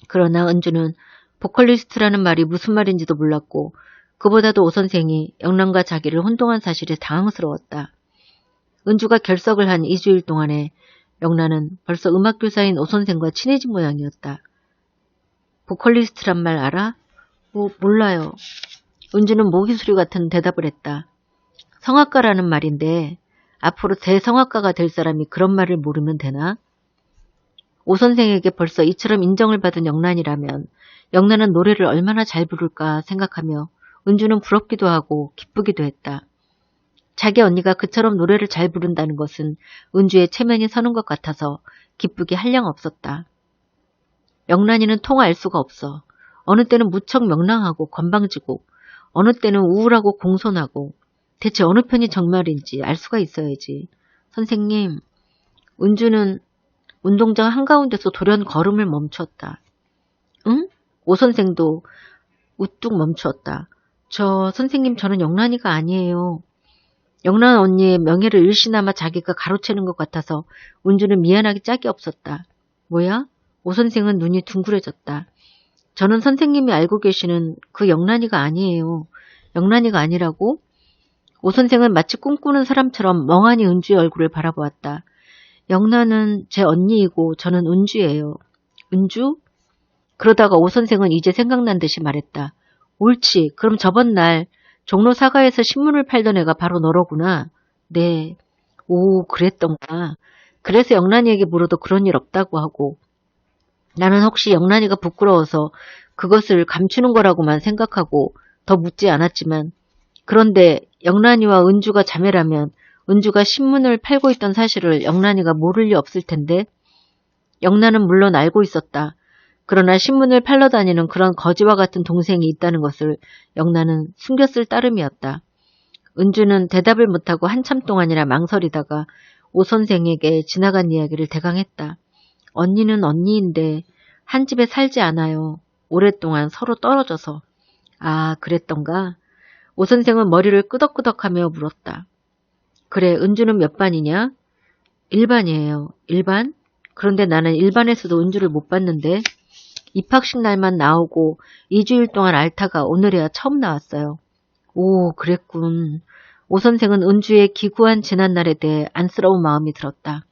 그러나 은주는 보컬리스트라는 말이 무슨 말인지도 몰랐고 그보다도 오 선생이 영란과 자기를 혼동한 사실에 당황스러웠다. 은주가 결석을 한 2주일 동안에 영란은 벌써 음악교사인 오 선생과 친해진 모양이었다. 보컬리스트란 말 알아? 몰라요. 은주는 모기소리 같은 대답을 했다. 성악가라는 말인데 앞으로 대성악가가 될 사람이 그런 말을 모르면 되나? 오 선생에게 벌써 이처럼 인정을 받은 영란이라면 영란은 노래를 얼마나 잘 부를까 생각하며 은주는 부럽기도 하고 기쁘기도 했다. 자기 언니가 그처럼 노래를 잘 부른다는 것은 은주의 체면이 서는 것 같아서 기쁘기 한량없었다. 영란이는 통 알 수가 없어. 어느 때는 무척 명랑하고 건방지고 어느 때는 우울하고 공손하고 대체 어느 편이 정말인지 알 수가 있어야지. 선생님, 은주는 운동장 한가운데서 돌연 걸음을 멈췄다. 응? 오 선생도 우뚝 멈추었다. 선생님, 저는 영란이가 아니에요. 영란 언니의 명예를 일시나마 자기가 가로채는 것 같아서 은주는 미안하기 짝이 없었다. 뭐야? 오 선생은 눈이 둥그레졌다. 저는 선생님이 알고 계시는 그 영란이가 아니에요. 영란이가 아니라고? 오 선생은 마치 꿈꾸는 사람처럼 멍하니 은주의 얼굴을 바라보았다. 영란은 제 언니이고 저는 은주예요. 은주? 그러다가 오 선생은 이제 생각난 듯이 말했다. 옳지. 그럼 저번 날 종로 사가에서 신문을 팔던 애가 바로 너로구나. 네. 오, 그랬던가. 그래서 영란이에게 물어도 그런 일 없다고 하고 나는 혹시 영란이가 부끄러워서 그것을 감추는 거라고만 생각하고 더 묻지 않았지만 그런데 영란이와 은주가 자매라면 은주가 신문을 팔고 있던 사실을 영란이가 모를 리 없을 텐데 영란은 물론 알고 있었다. 그러나 신문을 팔러 다니는 그런 거지와 같은 동생이 있다는 것을 영란은 숨겼을 따름이었다. 은주는 대답을 못하고 한참 동안이나 망설이다가 오 선생에게 지나간 이야기를 대강했다. 언니는 언니인데 한 집에 살지 않아요. 오랫동안 서로 떨어져서. 아, 그랬던가? 오 선생은 머리를 끄덕끄덕하며 물었다. 그래, 은주는 몇 반이냐? 1반이에요. 1반? 그런데 나는 1반에서도 은주를 못 봤는데 입학식 날만 나오고 2주일 동안 앓다가 오늘에야 처음 나왔어요. 오, 그랬군. 오 선생은 은주의 기구한 지난날에 대해 안쓰러운 마음이 들었다.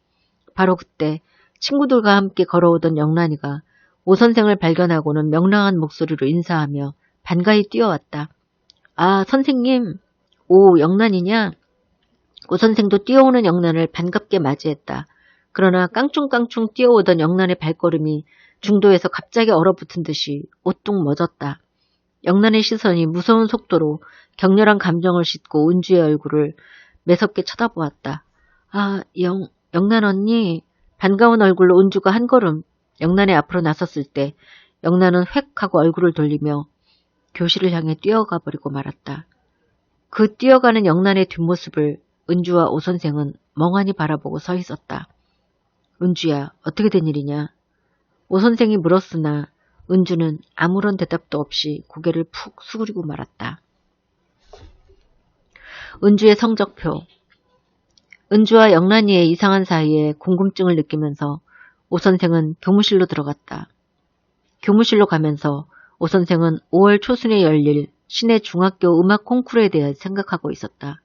바로 그때 친구들과 함께 걸어오던 영란이가 오 선생을 발견하고는 명랑한 목소리로 인사하며 반가이 뛰어왔다. 아, 선생님. 오, 영란이냐? 오 선생도 뛰어오는 영란을 반갑게 맞이했다. 그러나 깡충깡충 뛰어오던 영란의 발걸음이 중도에서 갑자기 얼어붙은 듯이 오뚝 멎었다. 영란의 시선이 무서운 속도로 격렬한 감정을 싣고 은주의 얼굴을 매섭게 쳐다보았다. 아, 영란 언니. 반가운 얼굴로 은주가 한 걸음 영란의 앞으로 나섰을 때 영란은 획 하고 얼굴을 돌리며 교실을 향해 뛰어가 버리고 말았다. 그 뛰어가는 영란의 뒷모습을 은주와 오 선생은 멍하니 바라보고 서 있었다. 은주야, 어떻게 된 일이냐? 오 선생이 물었으나 은주는 아무런 대답도 없이 고개를 푹 숙이고 말았다. 은주의 성적표. 은주와 영란이의 이상한 사이에 궁금증을 느끼면서 오 선생은 교무실로 들어갔다. 교무실로 가면서 오 선생은 5월 초순에 열릴 시내 중학교 음악 콩쿠르에 대해 생각하고 있었다.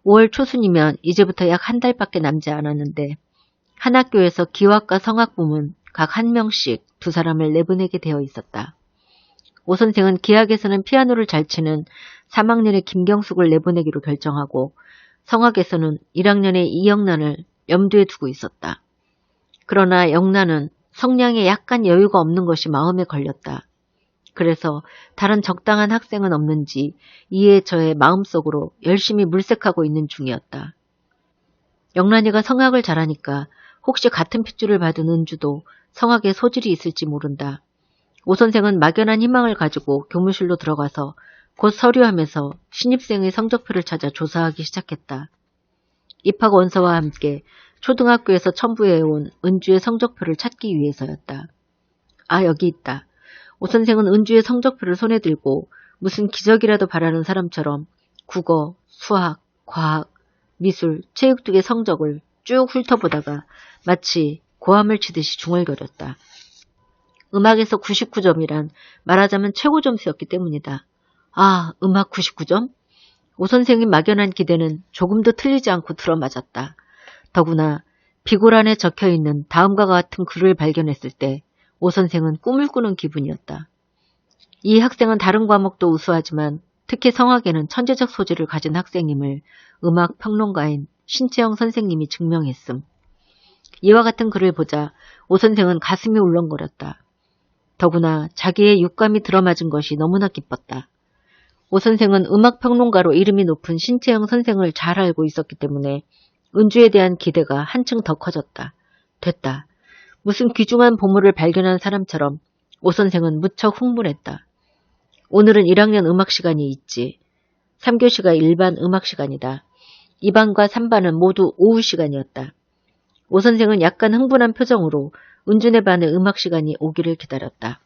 5월 초순이면 이제부터 약 한 달밖에 남지 않았는데 한 학교에서 기악과 성악 부문 각 한 명씩 두 사람을 내보내게 되어 있었다. 오 선생은 기악에서는 피아노를 잘 치는 3학년의 김경숙을 내보내기로 결정하고 성악에서는 1학년의 이영란을 염두에 두고 있었다. 그러나 영란은 성량에 약간 여유가 없는 것이 마음에 걸렸다. 그래서 다른 적당한 학생은 없는지 이에 저의 마음속으로 열심히 물색하고 있는 중이었다. 영란이가 성악을 잘하니까 혹시 같은 핏줄을 받은 은주도 성악에 소질이 있을지 모른다. 오 선생은 막연한 희망을 가지고 교무실로 들어가서 곧 서류하면서 신입생의 성적표를 찾아 조사하기 시작했다. 입학 원서와 함께 초등학교에서 첨부해온 은주의 성적표를 찾기 위해서였다. 아, 여기 있다. 오 선생은 은주의 성적표를 손에 들고 무슨 기적이라도 바라는 사람처럼 국어, 수학, 과학, 미술, 체육 등의 성적을 쭉 훑어보다가 마치 고함을 치듯이 중얼거렸다. 음악에서 99점이란 말하자면 최고 점수였기 때문이다. 아, 음악 99점? 오 선생의 막연한 기대는 조금도 틀리지 않고 들어맞았다. 더구나 비고란에 적혀있는 다음과 같은 글을 발견했을 때 오 선생은 꿈을 꾸는 기분이었다. 이 학생은 다른 과목도 우수하지만 특히 성악에는 천재적 소질을 가진 학생임을 음악 평론가인 신채영 선생님이 증명했음. 이와 같은 글을 보자 오 선생은 가슴이 울렁거렸다. 더구나 자기의 육감이 들어맞은 것이 너무나 기뻤다. 오 선생은 음악평론가로 이름이 높은 신채영 선생을 잘 알고 있었기 때문에 은주에 대한 기대가 한층 더 커졌다. 됐다. 무슨 귀중한 보물을 발견한 사람처럼 오 선생은 무척 흥분했다. 오늘은 1학년 음악 시간이 있지. 3교시가 일반 음악 시간이다. 2반과 3반은 모두 오후 시간이었다. 오 선생은 약간 흥분한 표정으로 은주네 반의 음악 시간이 오기를 기다렸다.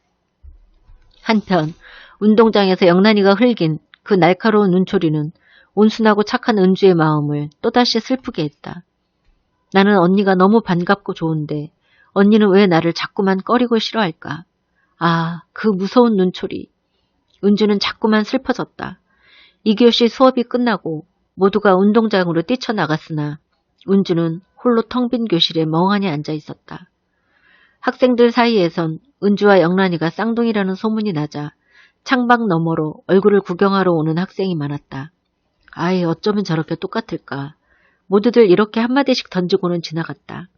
한편 운동장에서 영란이가 흘긴 그 날카로운 눈초리는 온순하고 착한 은주의 마음을 또다시 슬프게 했다. 나는 언니가 너무 반갑고 좋은데 언니는 왜 나를 자꾸만 꺼리고 싫어할까? 아, 그 무서운 눈초리. 은주는 자꾸만 슬퍼졌다. 2교시 수업이 끝나고 모두가 운동장으로 뛰쳐나갔으나 은주는 홀로 텅 빈 교실에 멍하니 앉아 있었다. 학생들 사이에선 은주와 영란이가 쌍둥이라는 소문이 나자 창밖 너머로 얼굴을 구경하러 오는 학생이 많았다. 아이, 어쩌면 저렇게 똑같을까. 모두들 이렇게 한마디씩 던지고는 지나갔다.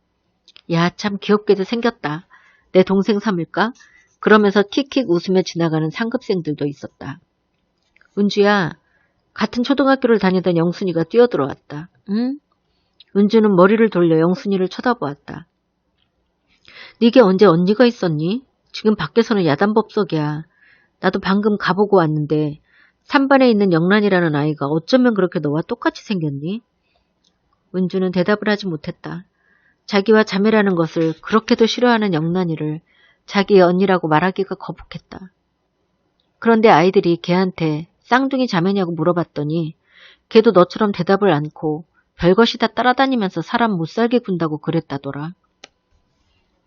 야, 참 귀엽게도 생겼다. 내 동생 삼을까? 그러면서 킥킥 웃으며 지나가는 상급생들도 있었다. 은주야, 같은 초등학교를 다니던 영순이가 뛰어들어왔다. 응? 은주는 머리를 돌려 영순이를 쳐다보았다. 니게 언제 언니가 있었니? 지금 밖에서는 야단법석이야. 나도 방금 가보고 왔는데 3반에 있는 영란이라는 아이가 어쩌면 그렇게 너와 똑같이 생겼니? 은주는 대답을 하지 못했다. 자기와 자매라는 것을 그렇게도 싫어하는 영란이를 자기의 언니라고 말하기가 거북했다. 그런데 아이들이 걔한테 쌍둥이 자매냐고 물어봤더니 걔도 너처럼 대답을 않고 별것이 다 따라다니면서 사람 못살게 군다고 그랬다더라.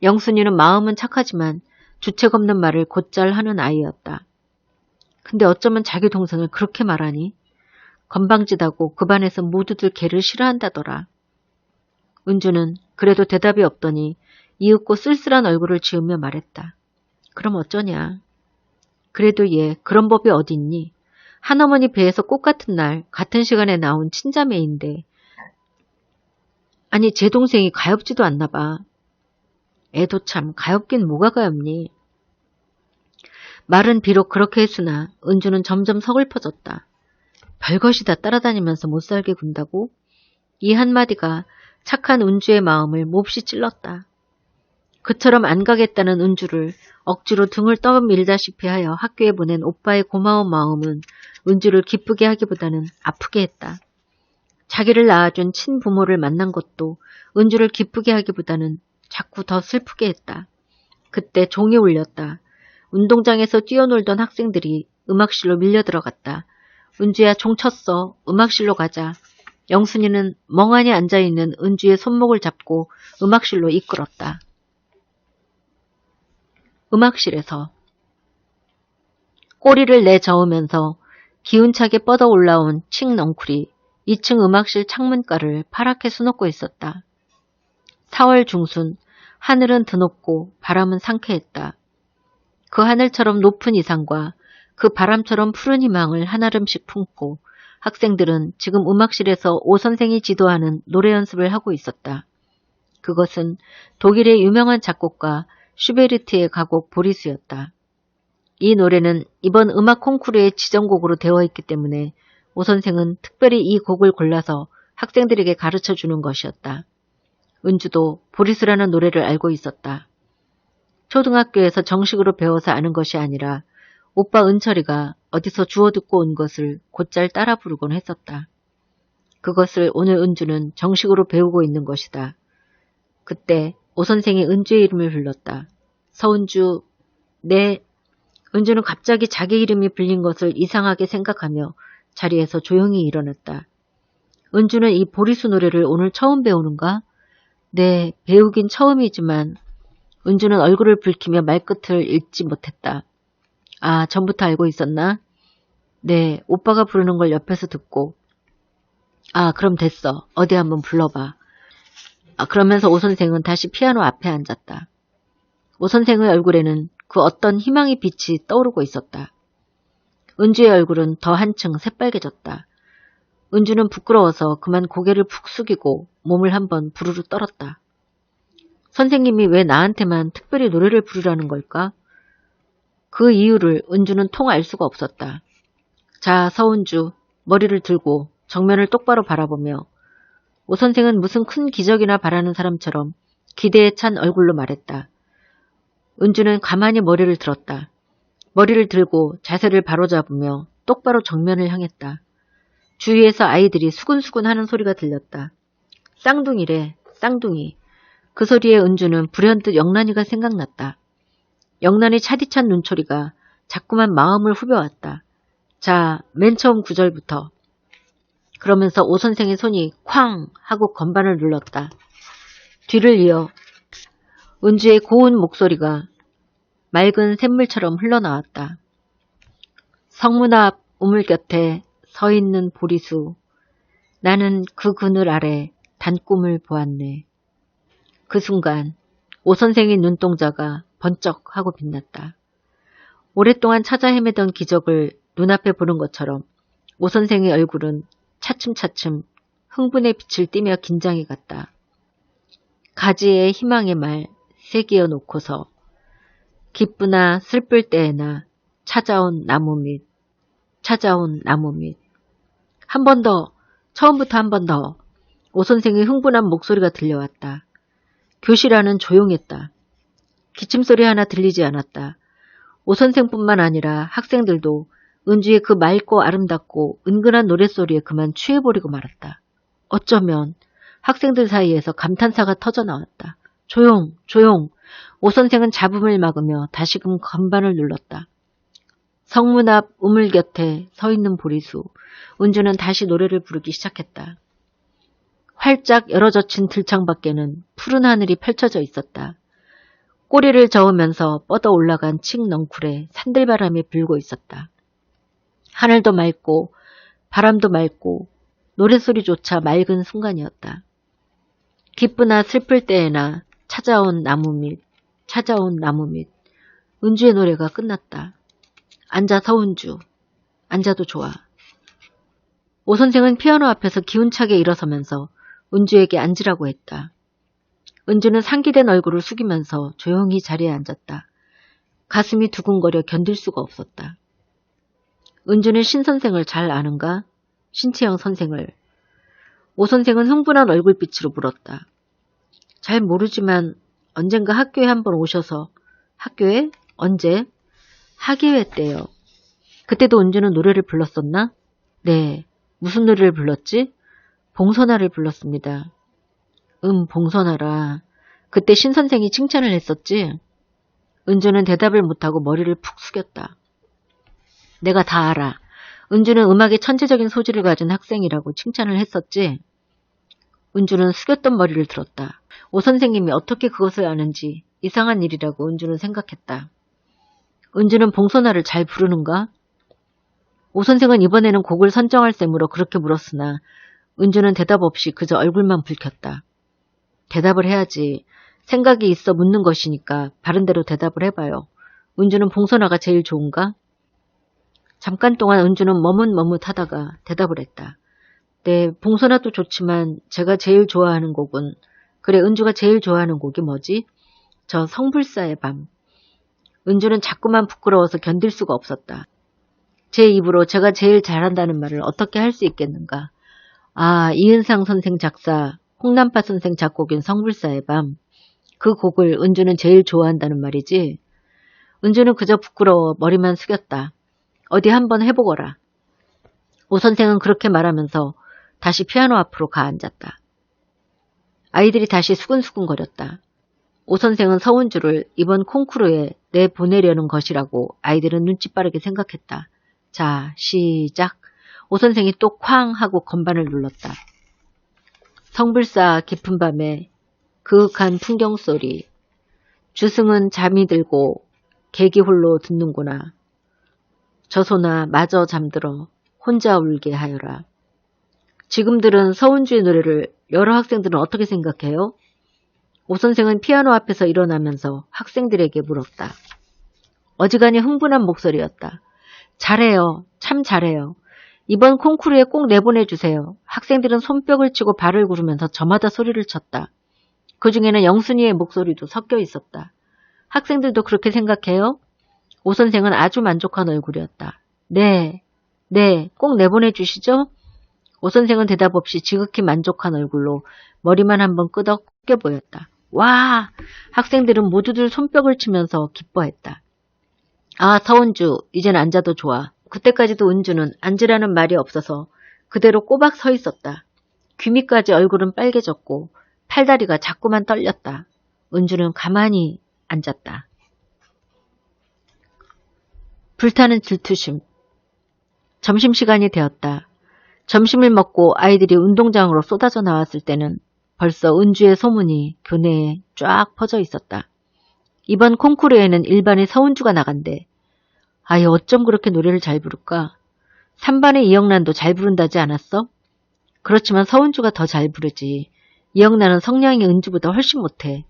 영순이는 마음은 착하지만 주책 없는 말을 곧잘 하는 아이였다. 근데 어쩌면 자기 동생을 그렇게 말하니? 건방지다고 그 반에서 모두들 걔를 싫어한다더라. 은주는 그래도 대답이 없더니 이윽고 쓸쓸한 얼굴을 지으며 말했다. 그럼 어쩌냐. 그래도 얘 그런 법이 어딨니? 한어머니 배에서 꽃 같은 날 같은 시간에 나온 친자매인데 아니 제 동생이 가엾지도 않나 봐. 애도 참 가엾긴 뭐가 가엾니. 말은 비록 그렇게 했으나 은주는 점점 서글퍼졌다. 별것이 다 따라다니면서 못살게 군다고? 이 한마디가 착한 은주의 마음을 몹시 찔렀다. 그처럼 안 가겠다는 은주를 억지로 등을 떠밀다시피 하여 학교에 보낸 오빠의 고마운 마음은 은주를 기쁘게 하기보다는 아프게 했다. 자기를 낳아준 친부모를 만난 것도 은주를 기쁘게 하기보다는 자꾸 더 슬프게 했다. 그때 종이 울렸다. 운동장에서 뛰어놀던 학생들이 음악실로 밀려 들어갔다. 은주야, 종 쳤어. 음악실로 가자. 영순이는 멍하니 앉아있는 은주의 손목을 잡고 음악실로 이끌었다. 음악실에서. 꼬리를 내저으면서 기운차게 뻗어 올라온 칡넝쿨이 2층 음악실 창문가를 파랗게 수놓고 있었다. 4월 중순, 하늘은 드높고 바람은 상쾌했다. 그 하늘처럼 높은 이상과 그 바람처럼 푸른 희망을 한아름씩 품고 학생들은 지금 음악실에서 오 선생이 지도하는 노래 연습을 하고 있었다. 그것은 독일의 유명한 작곡가 슈베르트의 가곡 보리스였다. 이 노래는 이번 음악 콩쿠르의 지정곡으로 되어 있기 때문에 오 선생은 특별히 이 곡을 골라서 학생들에게 가르쳐 주는 것이었다. 은주도 보리스라는 노래를 알고 있었다. 초등학교에서 정식으로 배워서 아는 것이 아니라 오빠 은철이가 어디서 주워 듣고 온 것을 곧잘 따라 부르곤 했었다. 그것을 오늘 은주는 정식으로 배우고 있는 것이다. 그때 오 선생이 은주의 이름을 불렀다. 서은주, 네. 은주는 갑자기 자기 이름이 불린 것을 이상하게 생각하며 자리에서 조용히 일어났다. 은주는 이 보리수 노래를 오늘 처음 배우는가? 네, 배우긴 처음이지만 은주는 얼굴을 붉히며 말끝을 읽지 못했다. 아, 전부터 알고 있었나? 네, 오빠가 부르는 걸 옆에서 듣고. 아, 그럼 됐어. 어디 한번 불러봐. 그러면서 오 선생은 다시 피아노 앞에 앉았다. 오 선생의 얼굴에는 그 어떤 희망의 빛이 떠오르고 있었다. 은주의 얼굴은 더 한층 새빨개졌다. 은주는 부끄러워서 그만 고개를 푹 숙이고 몸을 한번 부르르 떨었다. 선생님이 왜 나한테만 특별히 노래를 부르라는 걸까? 그 이유를 은주는 통 알 수가 없었다. 자, 서은주, 머리를 들고 정면을 똑바로 바라보며 오 선생은 무슨 큰 기적이나 바라는 사람처럼 기대에 찬 얼굴로 말했다. 은주는 가만히 머리를 들었다. 머리를 들고 자세를 바로잡으며 똑바로 정면을 향했다. 주위에서 아이들이 수근수근 하는 소리가 들렸다. 쌍둥이래, 쌍둥이. 그 소리에 은주는 불현듯 영란이가 생각났다. 영란이 차디찬 눈초리가 자꾸만 마음을 후벼왔다. 자, 맨 처음 구절부터. 그러면서 오 선생의 손이 쾅 하고 건반을 눌렀다. 뒤를 이어 은주의 고운 목소리가 맑은 샘물처럼 흘러나왔다. 성문 앞 우물 곁에 서 있는 보리수. 나는 그 그늘 아래 단꿈을 보았네. 그 순간 오 선생의 눈동자가 번쩍하고 빛났다. 오랫동안 찾아 헤매던 기적을 눈앞에 보는 것처럼 오 선생의 얼굴은 차츰차츰 흥분의 빛을 띠며 긴장해 갔다. 가지에 희망의 말 새기어 놓고서 기쁘나 슬플 때에나 찾아온 나무 밑, 찾아온 나무 밑. 한 번 더, 처음부터 한 번 더. 오 선생의 흥분한 목소리가 들려왔다. 교실 안은 조용했다. 기침소리 하나 들리지 않았다. 오 선생뿐만 아니라 학생들도 은주의 그 맑고 아름답고 은근한 노랫소리에 그만 취해버리고 말았다. 어쩌면 학생들 사이에서 감탄사가 터져나왔다. 조용, 조용. 오 선생은 잡음을 막으며 다시금 건반을 눌렀다. 성문 앞 우물 곁에 서 있는 보리수. 은주는 다시 노래를 부르기 시작했다. 활짝 열어젖힌 들창 밖에는 푸른 하늘이 펼쳐져 있었다. 꼬리를 저으면서 뻗어 올라간 칡넝쿨에 산들바람이 불고 있었다. 하늘도 맑고 바람도 맑고 노랫소리조차 맑은 순간이었다. 기쁘나 슬플 때에나 찾아온 나무 밑, 찾아온 나무 밑. 은주의 노래가 끝났다. 앉아 서은주. 앉아도 좋아. 오 선생은 피아노 앞에서 기운차게 일어서면서 은주에게 앉으라고 했다. 은주는 상기된 얼굴을 숙이면서 조용히 자리에 앉았다. 가슴이 두근거려 견딜 수가 없었다. 은주는 신 선생을 잘 아는가? 신채영 선생을. 오 선생은 흥분한 얼굴빛으로 물었다. 잘 모르지만 언젠가 학교에 한번 오셔서. 학교에? 언제? 학예회 때요. 그때도 은주는 노래를 불렀었나? 네. 무슨 노래를 불렀지? 봉선화를 불렀습니다. 봉선화라. 그때 신 선생이 칭찬을 했었지? 은주는 대답을 못하고 머리를 푹 숙였다. 내가 다 알아. 은주는 음악에 천재적인 소질을 가진 학생이라고 칭찬을 했었지? 은주는 숙였던 머리를 들었다. 오 선생님이 어떻게 그것을 아는지 이상한 일이라고 은주는 생각했다. 은주는 봉선화를 잘 부르는가? 오 선생은 이번에는 곡을 선정할 셈으로 그렇게 물었으나 은주는 대답 없이 그저 얼굴만 붉혔다. 대답을 해야지. 생각이 있어 묻는 것이니까 바른대로 대답을 해봐요. 은주는 봉선화가 제일 좋은가? 잠깐 동안 은주는 머뭇머뭇하다가 대답을 했다. 네, 봉선화도 좋지만 제가 제일 좋아하는 곡은 그래, 은주가 제일 좋아하는 곡이 뭐지? 저 성불사의 밤. 은주는 자꾸만 부끄러워서 견딜 수가 없었다. 제 입으로 제가 제일 잘한다는 말을 어떻게 할 수 있겠는가? 아, 이은상 선생 작사, 홍남파 선생 작곡인 성불사의 밤. 그 곡을 은주는 제일 좋아한다는 말이지. 은주는 그저 부끄러워 머리만 숙였다. 어디 한번 해보거라. 오 선생은 그렇게 말하면서 다시 피아노 앞으로 가앉았다. 아이들이 다시 수근수근거렸다. 오 선생은 서은주를 이번 콩쿠르에 내보내려는 것이라고 아이들은 눈치 빠르게 생각했다. 자, 시작. 오 선생이 또 쾅 하고 건반을 눌렀다. 성불사 깊은 밤에 그윽한 풍경소리. 주승은 잠이 들고 객이 홀로 듣는구나. 저소나 마저 잠들어 혼자 울게 하여라. 지금 들은 서은주의 노래를 여러 학생들은 어떻게 생각해요? 오 선생은 피아노 앞에서 일어나면서 학생들에게 물었다. 어지간히 흥분한 목소리였다. 잘해요. 참 잘해요. 이번 콩쿠르에 꼭 내보내주세요. 학생들은 손뼉을 치고 발을 구르면서 저마다 소리를 쳤다. 그 중에는 영순이의 목소리도 섞여 있었다. 학생들도 그렇게 생각해요? 오 선생은 아주 만족한 얼굴이었다. 네, 꼭 내보내주시죠? 오 선생은 대답 없이 지극히 만족한 얼굴로 머리만 한번 끄덕 껴 보였다. 와! 학생들은 모두들 손뼉을 치면서 기뻐했다. 아, 서은주, 이젠 앉아도 좋아. 그때까지도 은주는 앉으라는 말이 없어서 그대로 꼬박 서 있었다. 귀 밑까지 얼굴은 빨개졌고 팔다리가 자꾸만 떨렸다. 은주는 가만히 앉았다. 불타는 질투심. 점심시간이 되었다. 점심을 먹고 아이들이 운동장으로 쏟아져 나왔을 때는 벌써 은주의 소문이 교내에 쫙 퍼져 있었다. 이번 콩쿠르에는 일반의 서은주가 나간대. 아이 어쩜 그렇게 노래를 잘 부를까? 3반의 이영란도 잘 부른다지 않았어? 그렇지만 서은주가 더 잘 부르지. 이영란은 성량이 은주보다 훨씬 못해.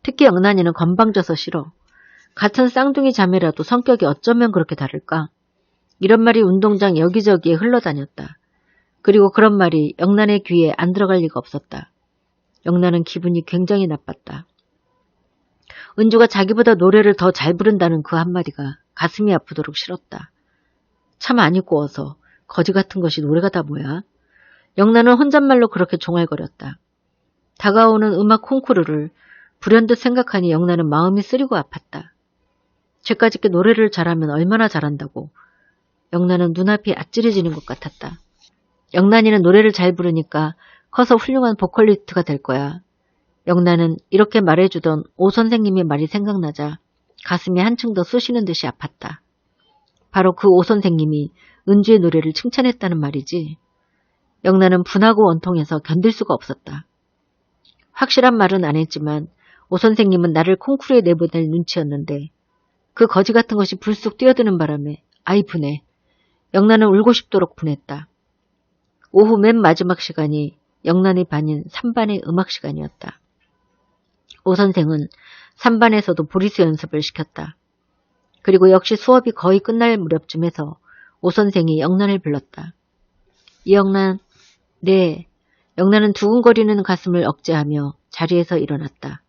특히 영란이는 건방져서 싫어. 같은 쌍둥이 자매라도 성격이 어쩌면 그렇게 다를까? 이런 말이 운동장 여기저기에 흘러다녔다. 그리고 그런 말이 영란의 귀에 안 들어갈 리가 없었다. 영란은 기분이 굉장히 나빴다. 은주가 자기보다 노래를 더 잘 부른다는 그 한마디가 가슴이 아프도록 싫었다. 참 안이 꼬어서 거지 같은 것이 노래가 다 뭐야? 영란은 혼잣말로 그렇게 종알거렸다. 다가오는 음악 콩쿠르를 불현듯 생각하니 영란은 마음이 쓰리고 아팠다. 쟤까짓게 노래를 잘하면 얼마나 잘한다고. 영란은 눈앞이 아찔해지는 것 같았다. 영란이는 노래를 잘 부르니까 커서 훌륭한 보컬리스트가 될 거야. 영란은 이렇게 말해주던 오 선생님의 말이 생각나자 가슴이 한층 더 쑤시는 듯이 아팠다. 바로 그 오 선생님이 은주의 노래를 칭찬했다는 말이지. 영란은 분하고 원통해서 견딜 수가 없었다. 확실한 말은 안 했지만 오 선생님은 나를 콩쿠르에 내보낼 눈치였는데 그 거지 같은 것이 불쑥 뛰어드는 바람에 아이 분해. 영란은 울고 싶도록 분했다. 오후 맨 마지막 시간이 영란의 반인 3반의 음악 시간이었다. 오 선생은 3반에서도 보리스 연습을 시켰다. 그리고 역시 수업이 거의 끝날 무렵쯤에서 오 선생이 영란을 불렀다. 이영란, 네. 영란은 두근거리는 가슴을 억제하며 자리에서 일어났다.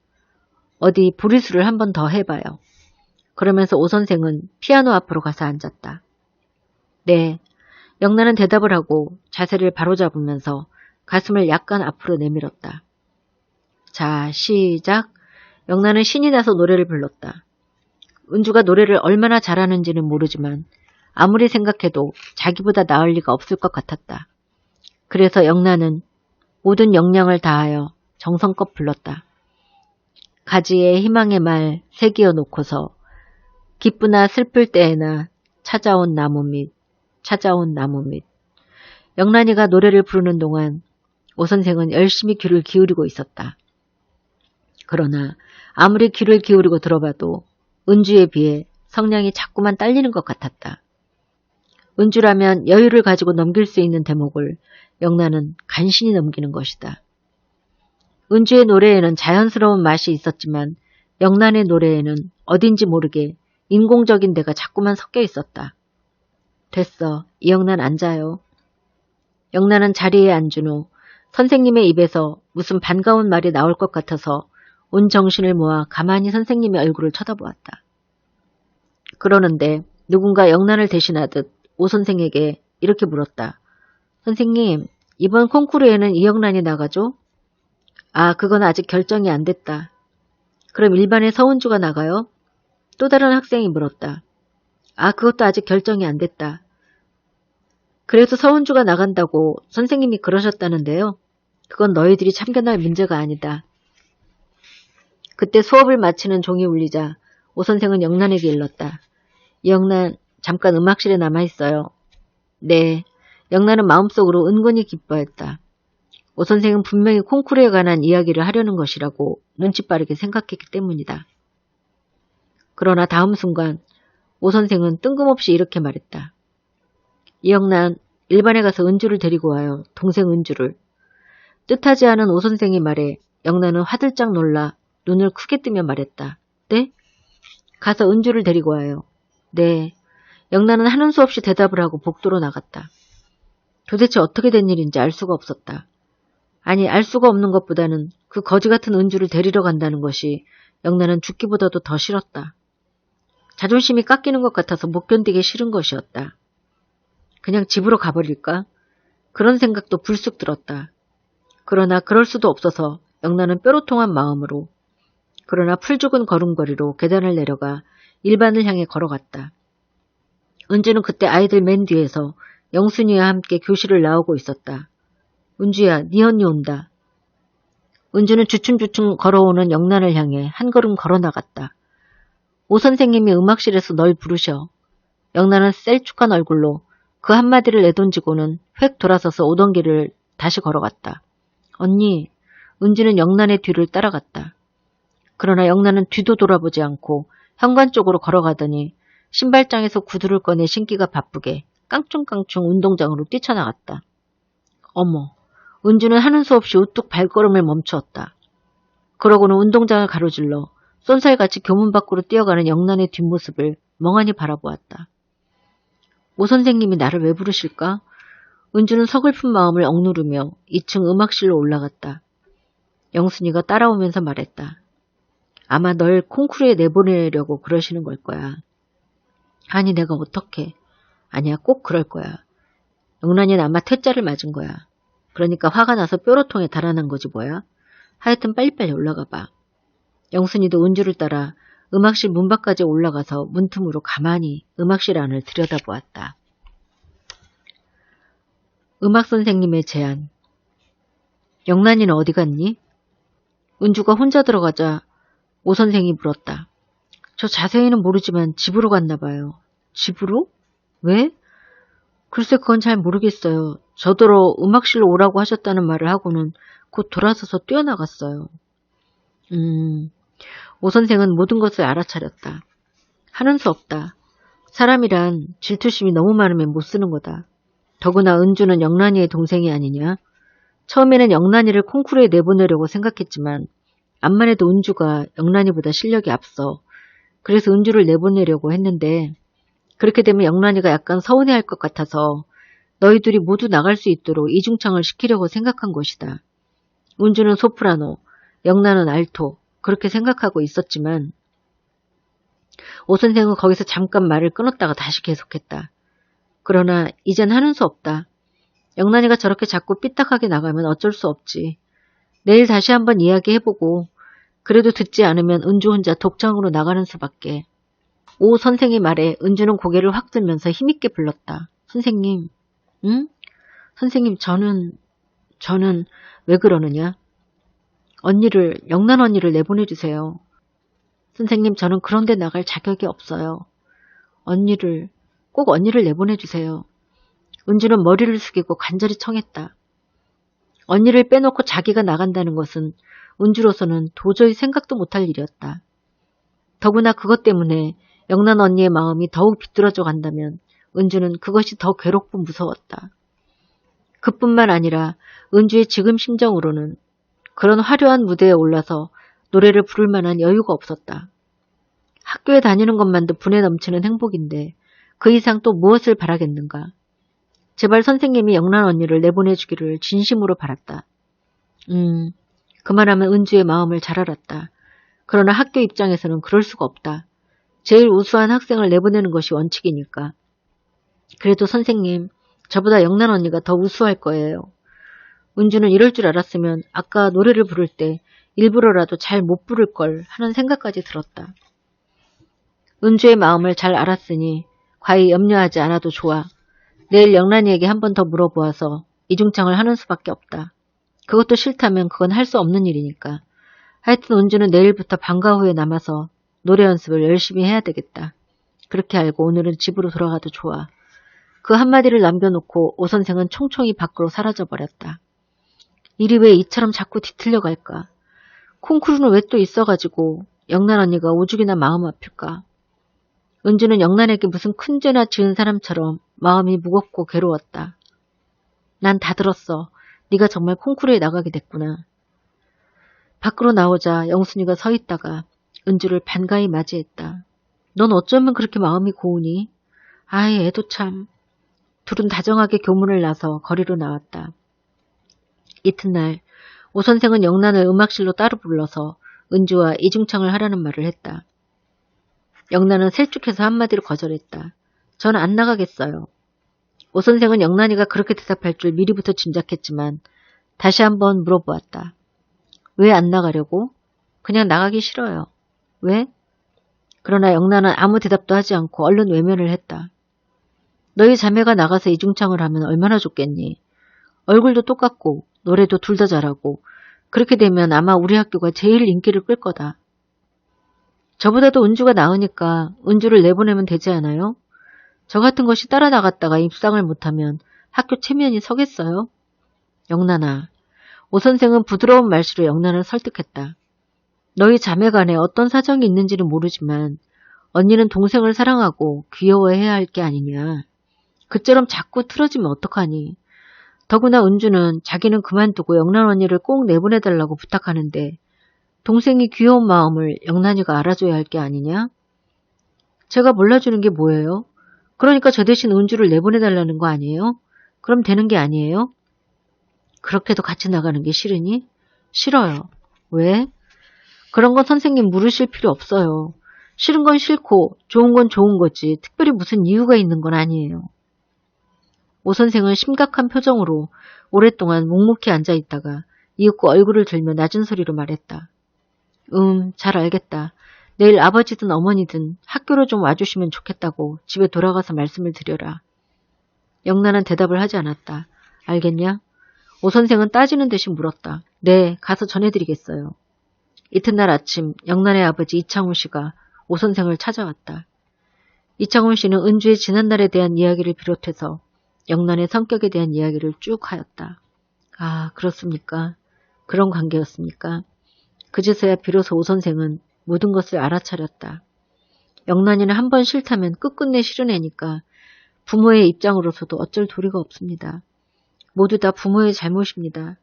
어디 보리스를 한 번 더 해봐요. 그러면서 오 선생은 피아노 앞으로 가서 앉았다. 네. 영란은 대답을 하고 자세를 바로잡으면서 가슴을 약간 앞으로 내밀었다. 자, 시작. 영란은 신이 나서 노래를 불렀다. 은주가 노래를 얼마나 잘하는지는 모르지만 아무리 생각해도 자기보다 나을 리가 없을 것 같았다. 그래서 영란은 모든 역량을 다하여 정성껏 불렀다. 가지에 희망의 말 새기어 놓고서 기쁘나 슬플 때에나 찾아온 나무 밑 영란이가 노래를 부르는 동안 오 선생은 열심히 귀를 기울이고 있었다. 그러나 아무리 귀를 기울이고 들어봐도 은주에 비해 성량이 자꾸만 딸리는 것 같았다. 은주라면 여유를 가지고 넘길 수 있는 대목을 영란은 간신히 넘기는 것이다. 은주의 노래에는 자연스러운 맛이 있었지만 영란의 노래에는 어딘지 모르게 인공적인 데가 자꾸만 섞여 있었다. 됐어. 이영란 앉아요. 영란은 자리에 앉은 후 선생님의 입에서 무슨 반가운 말이 나올 것 같아서 온 정신을 모아 가만히 선생님의 얼굴을 쳐다보았다. 그러는데 누군가 영란을 대신하듯 오 선생에게 이렇게 물었다. 선생님, 이번 콩쿠르에는 이영란이 나가죠? 아, 그건 아직 결정이 안 됐다. 그럼 일반의 서은주가 나가요? 또 다른 학생이 물었다. 아, 그것도 아직 결정이 안 됐다. 그래서 서은주가 나간다고 선생님이 그러셨다는데요. 그건 너희들이 참견할 문제가 아니다. 그때 수업을 마치는 종이 울리자 오 선생은 영란에게 일렀다. 영란, 잠깐 음악실에 남아있어요. 네, 영란은 마음속으로 은근히 기뻐했다. 오 선생은 분명히 콩쿠르에 관한 이야기를 하려는 것이라고 눈치 빠르게 생각했기 때문이다. 그러나 다음 순간 오 선생은 뜬금없이 이렇게 말했다. 이영란, 일반에 가서 은주를 데리고 와요. 동생 은주를. 뜻하지 않은 오 선생의 말에 영란은 화들짝 놀라 눈을 크게 뜨며 말했다. 네? 가서 은주를 데리고 와요. 네. 영란은 하는 수 없이 대답을 하고 복도로 나갔다. 도대체 어떻게 된 일인지 알 수가 없었다. 아니, 알 수가 없는 것보다는 그 거지 같은 은주를 데리러 간다는 것이 영란은 죽기보다도 더 싫었다. 자존심이 깎이는 것 같아서 못 견디기 싫은 것이었다. 그냥 집으로 가버릴까? 그런 생각도 불쑥 들었다. 그러나 그럴 수도 없어서 영란은 뾰로통한 마음으로 그러나 풀죽은 걸음걸이로 계단을 내려가 일반을 향해 걸어갔다. 은주는 그때 아이들 맨 뒤에서 영순이와 함께 교실을 나오고 있었다. 은주야, 네 언니 온다. 은주는 주춤주춤 걸어오는 영란을 향해 한 걸음 걸어나갔다. 오 선생님이 음악실에서 널 부르셔. 영란은 셀쭉한 얼굴로 그 한마디를 내던지고는 획 돌아서서 오던 길을 다시 걸어갔다. 언니, 은주는 영란의 뒤를 따라갔다. 그러나 영란은 뒤도 돌아보지 않고 현관 쪽으로 걸어가더니 신발장에서 구두를 꺼내 신기가 바쁘게 깡충깡충 운동장으로 뛰쳐나갔다. 어머, 은주는 하는 수 없이 우뚝 발걸음을 멈추었다. 그러고는 운동장을 가로질러 쏜살같이 교문 밖으로 뛰어가는 영란의 뒷모습을 멍하니 바라보았다. 오 선생님이 나를 왜 부르실까? 은주는 서글픈 마음을 억누르며 2층 음악실로 올라갔다. 영순이가 따라오면서 말했다. 아마 널 콩쿠르에 내보내려고 그러시는 걸 거야. 아니, 내가 어떡해. 아니야, 꼭 그럴 거야. 영란이는 아마 퇴짜를 맞은 거야. 그러니까 화가 나서 뾰로통에 달아난 거지 뭐야. 하여튼 빨리빨리 올라가 봐. 영순이도 은주를 따라 음악실 문 밖까지 올라가서 문틈으로 가만히 음악실 안을 들여다보았다. 음악 선생님의 제안. 영란이는 어디 갔니? 은주가 혼자 들어가자 오 선생이 물었다. 저 자세히는 모르지만 집으로 갔나 봐요. 집으로? 왜? 글쎄 그건 잘 모르겠어요. 저더러 음악실로 오라고 하셨다는 말을 하고는 곧 돌아서서 뛰어나갔어요. 오 선생은 모든 것을 알아차렸다. 하는 수 없다. 사람이란 질투심이 너무 많으면 못 쓰는 거다. 더구나 은주는 영란이의 동생이 아니냐? 처음에는 영란이를 콩쿠르에 내보내려고 생각했지만 암만 해도 은주가 영란이보다 실력이 앞서 그래서 은주를 내보내려고 했는데 그렇게 되면 영란이가 약간 서운해할 것 같아서 너희들이 모두 나갈 수 있도록 이중창을 시키려고 생각한 것이다. 은주는 소프라노, 영란은 알토 그렇게 생각하고 있었지만 오 선생은 거기서 잠깐 말을 끊었다가 다시 계속했다. 그러나 이젠 하는 수 없다. 영란이가 저렇게 자꾸 삐딱하게 나가면 어쩔 수 없지. 내일 다시 한번 이야기해보고 그래도 듣지 않으면 은주 혼자 독장으로 나가는 수밖에. 오 선생의 말에 은주는 고개를 확 들면서 힘있게 불렀다. 선생님, 응? 선생님 저는 왜 그러느냐? 영란 언니를 내보내주세요. 선생님 저는 그런데 나갈 자격이 없어요. 꼭 언니를 내보내주세요. 은주는 머리를 숙이고 간절히 청했다. 언니를 빼놓고 자기가 나간다는 것은 은주로서는 도저히 생각도 못할 일이었다. 더구나 그것 때문에 영란 언니의 마음이 더욱 비뚤어져 간다면 은주는 그것이 더 괴롭고 무서웠다. 그뿐만 아니라 은주의 지금 심정으로는 그런 화려한 무대에 올라서 노래를 부를 만한 여유가 없었다. 학교에 다니는 것만도 분에 넘치는 행복인데 그 이상 또 무엇을 바라겠는가. 제발 선생님이 영란 언니를 내보내주기를 진심으로 바랐다. 그만하면 은주의 마음을 잘 알았다. 그러나 학교 입장에서는 그럴 수가 없다. 제일 우수한 학생을 내보내는 것이 원칙이니까. 그래도 선생님, 저보다 영란 언니가 더 우수할 거예요. 은주는 이럴 줄 알았으면 아까 노래를 부를 때 일부러라도 잘 못 부를 걸 하는 생각까지 들었다. 은주의 마음을 잘 알았으니 과히 염려하지 않아도 좋아. 내일 영란이에게 한 번 더 물어보아서 이중창을 하는 수밖에 없다. 그것도 싫다면 그건 할 수 없는 일이니까. 하여튼 은주는 내일부터 방과 후에 남아서 노래 연습을 열심히 해야 되겠다. 그렇게 알고 오늘은 집으로 돌아가도 좋아. 그 한마디를 남겨놓고 오 선생은 총총히 밖으로 사라져버렸다. 일이 왜 이처럼 자꾸 뒤틀려 갈까? 콩쿠르는 왜 또 있어가지고 영란 언니가 오죽이나 마음 아플까? 은주는 영란에게 무슨 큰 죄나 지은 사람처럼 마음이 무겁고 괴로웠다. 난 다 들었어. 네가 정말 콩쿠르에 나가게 됐구나. 밖으로 나오자 영순이가 서 있다가 은주를 반가이 맞이했다. 넌 어쩌면 그렇게 마음이 고우니? 아이, 애도 참. 둘은 다정하게 교문을 나서 거리로 나왔다. 이튿날 오 선생은 영란을 음악실로 따로 불러서 은주와 이중창을 하라는 말을 했다. 영란은 셀쭉해서 한마디로 거절했다. 전 안 나가겠어요. 오 선생은 영란이가 그렇게 대답할 줄 미리부터 짐작했지만 다시 한번 물어보았다. 왜 안 나가려고? 그냥 나가기 싫어요. 왜? 그러나 영란은 아무 대답도 하지 않고 얼른 외면을 했다. 너희 자매가 나가서 이중창을 하면 얼마나 좋겠니? 얼굴도 똑같고 노래도 둘 다 잘하고 그렇게 되면 아마 우리 학교가 제일 인기를 끌 거다. 저보다도 은주가 나으니까 은주를 내보내면 되지 않아요? 저 같은 것이 따라 나갔다가 입상을 못하면 학교 체면이 서겠어요? 영란아. 오 선생은 부드러운 말씨로 영란을 설득했다. 너희 자매간에 어떤 사정이 있는지는 모르지만 언니는 동생을 사랑하고 귀여워해야 할 게 아니냐. 그처럼 자꾸 틀어지면 어떡하니. 더구나 은주는 자기는 그만두고 영란 언니를 꼭 내보내달라고 부탁하는데 동생이 귀여운 마음을 영란이가 알아줘야 할 게 아니냐? 제가 몰라주는 게 뭐예요? 그러니까 저 대신 은주를 내보내달라는 거 아니에요? 그럼 되는 게 아니에요? 그렇게도 같이 나가는 게 싫으니? 싫어요. 왜? 그런 건 선생님 물으실 필요 없어요. 싫은 건 싫고 좋은 건 좋은 거지 특별히 무슨 이유가 있는 건 아니에요. 오 선생은 심각한 표정으로 오랫동안 묵묵히 앉아있다가 이윽고 얼굴을 들며 낮은 소리로 말했다. 잘 알겠다. 내일 아버지든 어머니든 학교로 좀 와주시면 좋겠다고 집에 돌아가서 말씀을 드려라. 영란은 대답을 하지 않았다. 알겠냐? 오 선생은 따지는 듯이 물었다. 네, 가서 전해드리겠어요. 이튿날 아침 영란의 아버지 이창훈 씨가 오 선생을 찾아왔다. 이창훈 씨는 은주의 지난날에 대한 이야기를 비롯해서 영란의 성격에 대한 이야기를 쭉 하였다. 아, 그렇습니까? 그런 관계였습니까? 그제서야 비로소 오 선생은 모든 것을 알아차렸다. 영란이는 한 번 싫다면 끝끝내 싫은 애니까 부모의 입장으로서도 어쩔 도리가 없습니다. 모두 다 부모의 잘못입니다.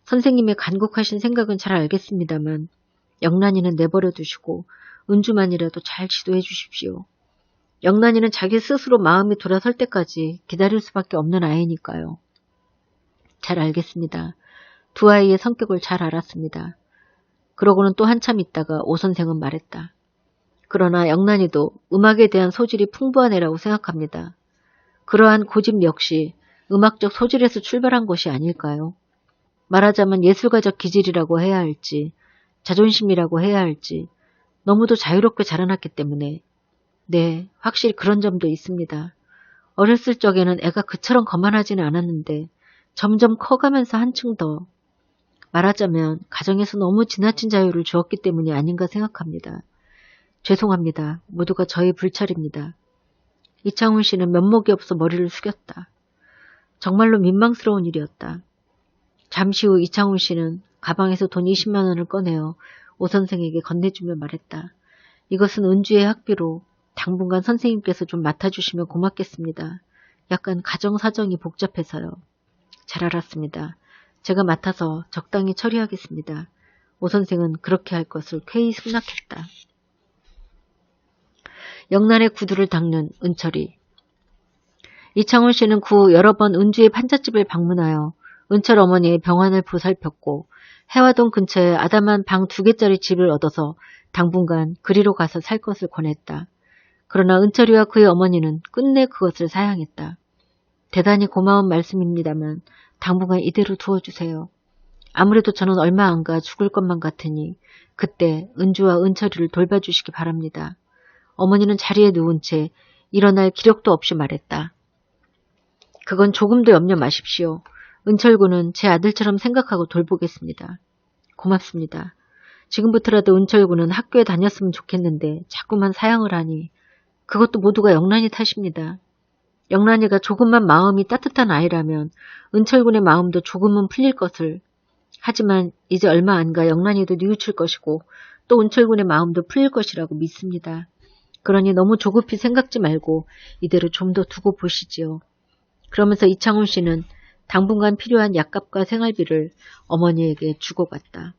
선생님의 간곡하신 생각은 잘 알겠습니다만 영란이는 내버려 두시고 은주만이라도 잘 지도해 주십시오. 영란이는 자기 스스로 마음이 돌아설 때까지 기다릴 수밖에 없는 아이니까요. 잘 알겠습니다. 두 아이의 성격을 잘 알았습니다. 그러고는 또 한참 있다가 오 선생은 말했다. 그러나 영란이도 음악에 대한 소질이 풍부한 애라고 생각합니다. 그러한 고집 역시 음악적 소질에서 출발한 것이 아닐까요? 말하자면 예술가적 기질이라고 해야 할지 자존심이라고 해야 할지 너무도 자유롭게 자라났기 때문에 네, 확실히 그런 점도 있습니다. 어렸을 적에는 애가 그처럼 거만하지는 않았는데 점점 커가면서 한층 더 말하자면 가정에서 너무 지나친 자유를 주었기 때문이 아닌가 생각합니다. 죄송합니다. 모두가 저의 불찰입니다. 이창훈 씨는 면목이 없어 머리를 숙였다. 정말로 민망스러운 일이었다. 잠시 후 이창훈 씨는 가방에서 돈 20만 원을 꺼내어 오 선생에게 건네주며 말했다. 이것은 은주의 학비로 당분간 선생님께서 좀 맡아주시면 고맙겠습니다. 약간 가정사정이 복잡해서요. 잘 알았습니다. 제가 맡아서 적당히 처리하겠습니다. 오 선생은 그렇게 할 것을 쾌히 승낙했다. 영란의 구두를 닦는 은철이. 이창훈 씨는 그 후 여러 번 은주의 판잣집을 방문하여 은철 어머니의 병환을 보살폈고 해화동 근처에 아담한 방 2개짜리 집을 얻어서 당분간 그리로 가서 살 것을 권했다. 그러나 은철이와 그의 어머니는 끝내 그것을 사양했다. 대단히 고마운 말씀입니다만 당분간 이대로 두어주세요. 아무래도 저는 얼마 안 가 죽을 것만 같으니 그때 은주와 은철이를 돌봐주시기 바랍니다. 어머니는 자리에 누운 채 일어날 기력도 없이 말했다. 그건 조금도 염려 마십시오. 은철군은 제 아들처럼 생각하고 돌보겠습니다. 고맙습니다. 지금부터라도 은철군은 학교에 다녔으면 좋겠는데 자꾸만 사양을 하니 그것도 모두가 영란이 탓입니다. 영란이가 조금만 마음이 따뜻한 아이라면 은철군의 마음도 조금은 풀릴 것을. 하지만 이제 얼마 안 가 영란이도 뉘우칠 것이고 또 은철군의 마음도 풀릴 것이라고 믿습니다. 그러니 너무 조급히 생각지 말고 이대로 좀 더 두고 보시지요. 그러면서 이창훈 씨는 당분간 필요한 약값과 생활비를 어머니에게 주고 갔다.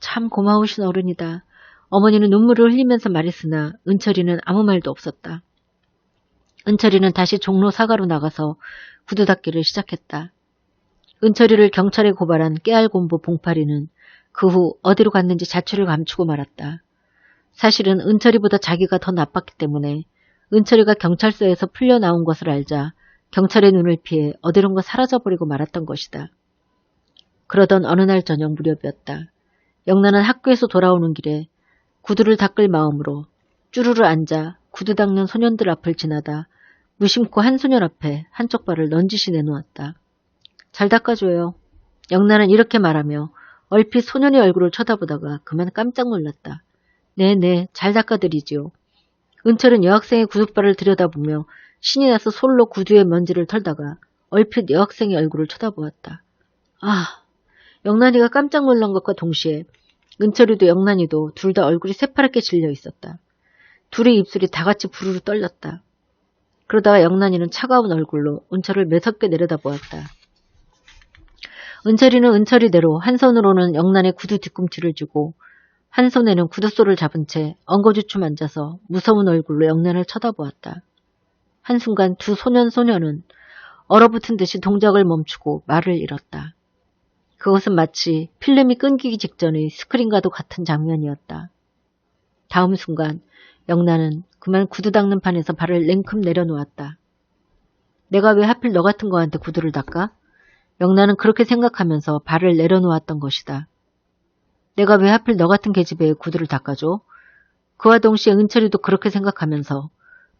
참 고마우신 어른이다. 어머니는 눈물을 흘리면서 말했으나 은철이는 아무 말도 없었다. 은철이는 다시 종로 사가로 나가서 구두 닦기를 시작했다. 은철이를 경찰에 고발한 깨알곰보 봉파리는 그 후 어디로 갔는지 자취를 감추고 말았다. 사실은 은철이보다 자기가 더 나빴기 때문에 은철이가 경찰서에서 풀려 나온 것을 알자 경찰의 눈을 피해 어디론가 사라져버리고 말았던 것이다. 그러던 어느 날 저녁 무렵이었다. 영란은 학교에서 돌아오는 길에 구두를 닦을 마음으로 쭈루루 앉아 구두 닦는 소년들 앞을 지나다 무심코 한 소년 앞에 한쪽 발을 넌지시 내놓았다. 잘 닦아줘요. 영란은 이렇게 말하며 얼핏 소년의 얼굴을 쳐다보다가 그만 깜짝 놀랐다. 네네, 잘 닦아드리지요. 은철은 여학생의 구두발을 들여다보며 신이 나서 솔로 구두의 먼지를 털다가 얼핏 여학생의 얼굴을 쳐다보았다. 아, 영란이가 깜짝 놀란 것과 동시에 은철이도 영란이도 둘 다 얼굴이 새파랗게 질려 있었다. 둘의 입술이 다같이 부르르 떨렸다. 그러다가 영란이는 차가운 얼굴로 은철을 매섭게 내려다보았다. 은철이는 은철이대로 한 손으로는 영란의 구두 뒤꿈치를 쥐고 한 손에는 구두솔을 잡은 채 엉거주춤 앉아서 무서운 얼굴로 영란을 쳐다보았다. 한순간 두 소년은 얼어붙은 듯이 동작을 멈추고 말을 잃었다. 그것은 마치 필름이 끊기기 직전의 스크린과도 같은 장면이었다. 다음 순간 영란은 그만 구두 닦는 판에서 발을 냉큼 내려놓았다. 내가 왜 하필 너 같은 거한테 구두를 닦아? 영란은 그렇게 생각하면서 발을 내려놓았던 것이다. 내가 왜 하필 너 같은 계집애에 구두를 닦아줘? 그와 동시에 은철이도 그렇게 생각하면서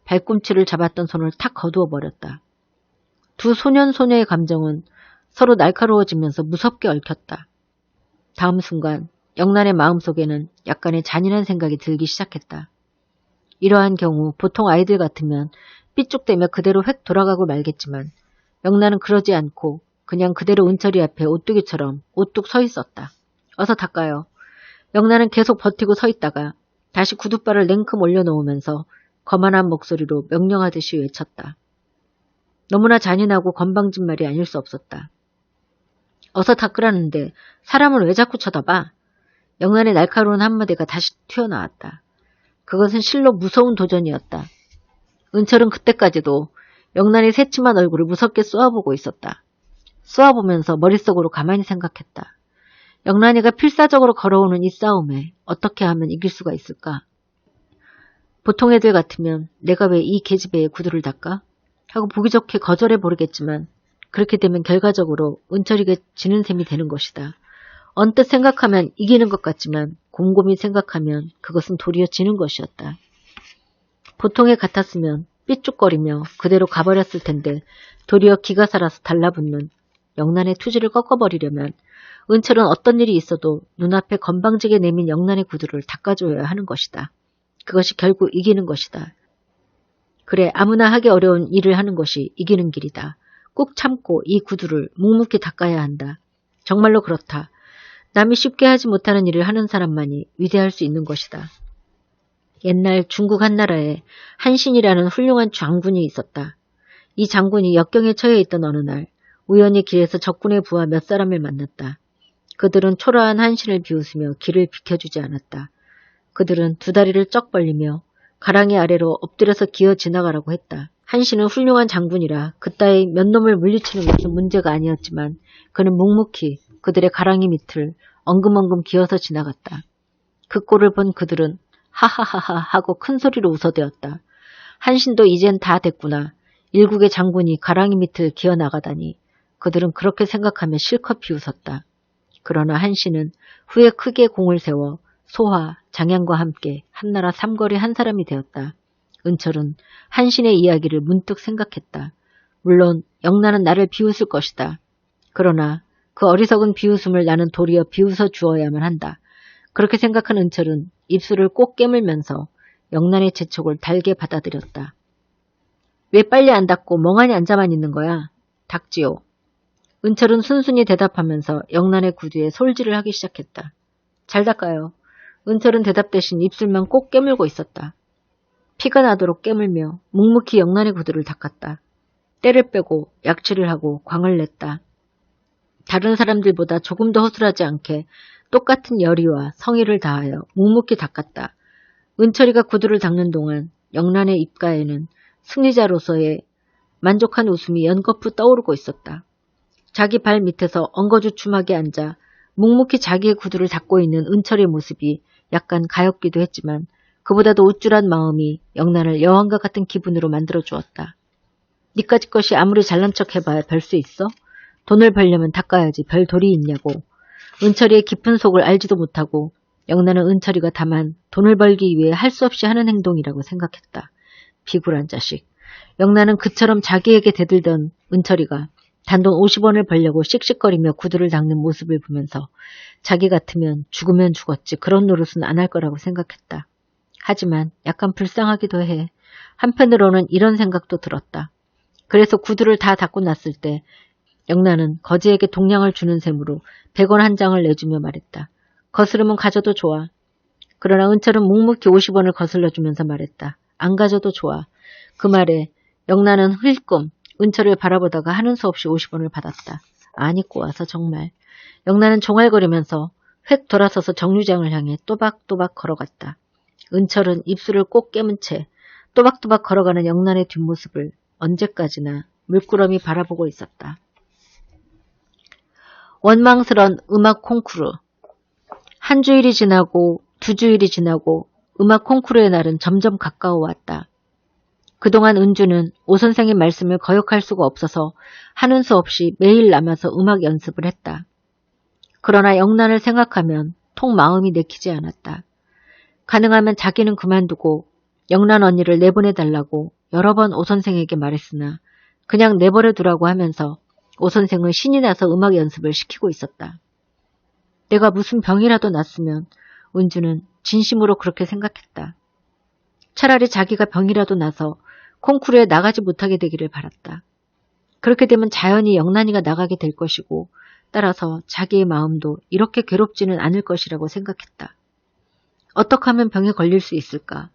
발꿈치를 잡았던 손을 탁 거두어 버렸다. 두 소녀의 감정은 서로 날카로워지면서 무섭게 얽혔다. 다음 순간 영란의 마음속에는 약간의 잔인한 생각이 들기 시작했다. 이러한 경우 보통 아이들 같으면 삐죽대며 그대로 획 돌아가고 말겠지만 영란은 그러지 않고 그냥 그대로 은철이 앞에 오뚜기처럼 오뚝 서 있었다. 어서 닦아요. 영란은 계속 버티고 서 있다가 다시 구두발을 냉큼 올려놓으면서 거만한 목소리로 명령하듯이 외쳤다. 너무나 잔인하고 건방진 말이 아닐 수 없었다. 어서 닦으라는데 사람을 왜 자꾸 쳐다봐? 영란의 날카로운 한마디가 다시 튀어나왔다. 그것은 실로 무서운 도전이었다. 은철은 그때까지도 영란의 새침한 얼굴을 무섭게 쏘아보고 있었다. 쏘아보면서 머릿속으로 가만히 생각했다. 영란이가 필사적으로 걸어오는 이 싸움에 어떻게 하면 이길 수가 있을까? 보통 애들 같으면 내가 왜 이 계집애의 구두를 닦아? 하고 보기 좋게 거절해 보르겠지만 그렇게 되면 결과적으로 은철이가 지는 셈이 되는 것이다. 언뜻 생각하면 이기는 것 같지만 곰곰이 생각하면 그것은 도리어 지는 것이었다. 보통애 같았으면 삐죽거리며 그대로 가버렸을 텐데 도리어 기가 살아서 달라붙는 영란의 투지를 꺾어버리려면 은철은 어떤 일이 있어도 눈앞에 건방지게 내민 영란의 구두를 닦아줘야 하는 것이다. 그것이 결국 이기는 것이다. 그래, 아무나 하기 어려운 일을 하는 것이 이기는 길이다. 꾹 참고 이 구두를 묵묵히 닦아야 한다. 정말로 그렇다. 남이 쉽게 하지 못하는 일을 하는 사람만이 위대할 수 있는 것이다. 옛날 중국 한나라에 한신이라는 훌륭한 장군이 있었다. 이 장군이 역경에 처해 있던 어느 날 우연히 길에서 적군의 부하 몇 사람을 만났다. 그들은 초라한 한신을 비웃으며 길을 비켜주지 않았다. 그들은 두 다리를 쩍 벌리며 가랑이 아래로 엎드려서 기어 지나가라고 했다. 한신은 훌륭한 장군이라 그따위 몇 놈을 물리치는 것은 문제가 아니었지만 그는 묵묵히 그들의 가랑이 밑을 엉금엉금 기어서 지나갔다. 그 꼴을 본 그들은 하하하하 하고 큰 소리로 웃어대었다. 한신도 이젠 다 됐구나. 일국의 장군이 가랑이 밑을 기어 나가다니. 그들은 그렇게 생각하며 실컷 비웃었다. 그러나 한신은 후에 크게 공을 세워 소화, 장양과 함께 한나라 삼거리 한 사람이 되었다. 은철은 한신의 이야기를 문득 생각했다. 물론 영란은 나를 비웃을 것이다. 그러나 그 어리석은 비웃음을 나는 도리어 비웃어 주어야만 한다. 그렇게 생각한 은철은 입술을 꼭 깨물면서 영란의 재촉을 달게 받아들였다. 왜 빨리 안 닦고 멍하니 앉아만 있는 거야? 닦지요. 은철은 순순히 대답하면서 영란의 구두에 솔질을 하기 시작했다. 잘 닦아요. 은철은 대답 대신 입술만 꼭 깨물고 있었다. 피가 나도록 깨물며 묵묵히 영란의 구두를 닦았다. 때를 빼고 약칠을 하고 광을 냈다. 다른 사람들보다 조금 더 허술하지 않게 똑같은 열의와 성의를 다하여 묵묵히 닦았다. 은철이가 구두를 닦는 동안 영란의 입가에는 승리자로서의 만족한 웃음이 연거푸 떠오르고 있었다. 자기 발 밑에서 엉거주춤하게 앉아 묵묵히 자기의 구두를 닦고 있는 은철의 모습이 약간 가엾기도 했지만 그보다도 우쭐한 마음이 영란을 여왕과 같은 기분으로 만들어주었다. 니까지 것이 아무리 잘난 척 해봐야 별 수 있어? 돈을 벌려면 닦아야지 별 도리 있냐고. 은철이의 깊은 속을 알지도 못하고 영란은 은철이가 다만 돈을 벌기 위해 할 수 없이 하는 행동이라고 생각했다. 비굴한 자식. 영란은 그처럼 자기에게 대들던 은철이가 단돈 50원을 벌려고 씩씩거리며 구두를 닦는 모습을 보면서 자기 같으면 죽으면 죽었지 그런 노릇은 안 할 거라고 생각했다. 하지만 약간 불쌍하기도 해. 한편으로는 이런 생각도 들었다. 그래서 구두를 다 닦고 났을 때 영란은 거지에게 동량을 주는 셈으로 100원 한 장을 내주며 말했다. 거스르면 가져도 좋아. 그러나 은철은 묵묵히 50원을 거슬러주면서 말했다. 안 가져도 좋아. 그 말에 영란은 흘끔 은철을 바라보다가 하는 수 없이 50원을 받았다. 아니 꼬아서 정말. 영란은 종알거리면서 획 돌아서서 정류장을 향해 또박또박 걸어갔다. 은철은 입술을 꼭 깨문 채 또박또박 걸어가는 영란의 뒷모습을 언제까지나 물끄러미 바라보고 있었다. 원망스런 음악 콩쿠르. 한 주일이 지나고 두 주일이 지나고 음악 콩쿠르의 날은 점점 가까워왔다. 그동안 은주는 오 선생의 말씀을 거역할 수가 없어서 하는 수 없이 매일 남아서 음악 연습을 했다. 그러나 영란을 생각하면 통 마음이 내키지 않았다. 가능하면 자기는 그만두고 영란 언니를 내보내달라고 여러 번 오 선생에게 말했으나 그냥 내버려두라고 하면서 오 선생은 신이 나서 음악 연습을 시키고 있었다. 내가 무슨 병이라도 났으면 은주는 진심으로 그렇게 생각했다. 차라리 자기가 병이라도 나서 콩쿠르에 나가지 못하게 되기를 바랐다. 그렇게 되면 자연히 영란이가 나가게 될 것이고 따라서 자기의 마음도 이렇게 괴롭지는 않을 것이라고 생각했다. 어떻게 하면 병에 걸릴 수 있을까?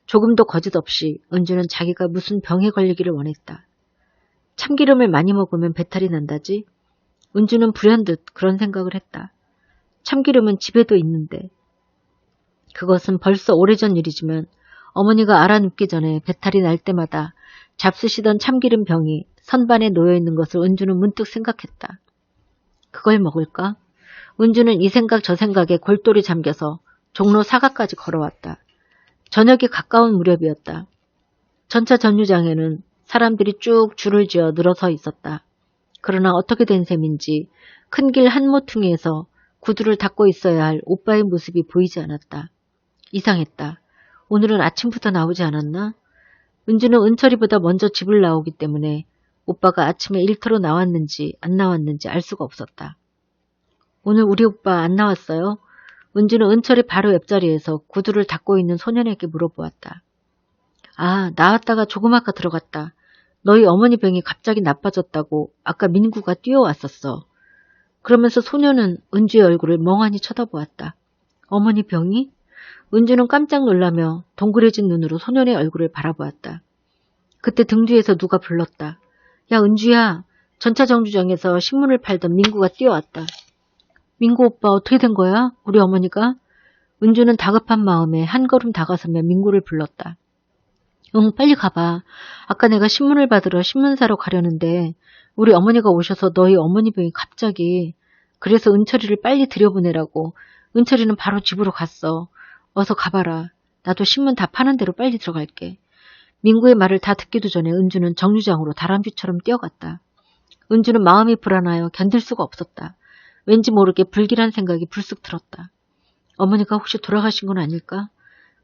조금도 거짓없이 은주는 자기가 무슨 병에 걸리기를 원했다. 참기름을 많이 먹으면 배탈이 난다지? 은주는 불현듯 그런 생각을 했다. 참기름은 집에도 있는데. 그것은 벌써 오래전 일이지만 어머니가 알아 눕기 전에 배탈이 날 때마다 잡수시던 참기름 병이 선반에 놓여있는 것을 은주는 문득 생각했다. 그걸 먹을까? 은주는 이 생각 저 생각에 골똘히 잠겨서 종로 사가까지 걸어왔다. 저녁이 가까운 무렵이었다. 전차 정류장에는 사람들이 쭉 줄을 지어 늘어서 있었다. 그러나 어떻게 된 셈인지 큰 길 한 모퉁이에서 구두를 닦고 있어야 할 오빠의 모습이 보이지 않았다. 이상했다. 오늘은 아침부터 나오지 않았나? 은주는 은철이보다 먼저 집을 나오기 때문에 오빠가 아침에 일터로 나왔는지 안 나왔는지 알 수가 없었다. 오늘 우리 오빠 안 나왔어요? 은주는 은철이 바로 옆자리에서 구두를 닦고 있는 소년에게 물어보았다. 아, 나왔다가 조금 아까 들어갔다. 너희 어머니 병이 갑자기 나빠졌다고 아까 민구가 뛰어왔었어. 그러면서 소년은 은주의 얼굴을 멍하니 쳐다보았다. 어머니 병이? 은주는 깜짝 놀라며 동그래진 눈으로 소년의 얼굴을 바라보았다. 그때 등 뒤에서 누가 불렀다. 야, 은주야. 전차정류장에서 신문을 팔던 민구가 뛰어왔다. 민구 오빠 어떻게 된 거야? 우리 어머니가? 은주는 다급한 마음에 한 걸음 다가서며 민구를 불렀다. 응, 빨리 가봐. 아까 내가 신문을 받으러 신문 사러 가려는데 우리 어머니가 오셔서 너희 어머니 병이 갑자기. 그래서 은철이를 빨리 들여보내라고. 은철이는 바로 집으로 갔어. 어서 가봐라. 나도 신문 다 파는 대로 빨리 들어갈게. 민구의 말을 다 듣기도 전에 은주는 정류장으로 다람쥐처럼 뛰어갔다. 은주는 마음이 불안하여 견딜 수가 없었다. 왠지 모르게 불길한 생각이 불쑥 들었다. 어머니가 혹시 돌아가신 건 아닐까?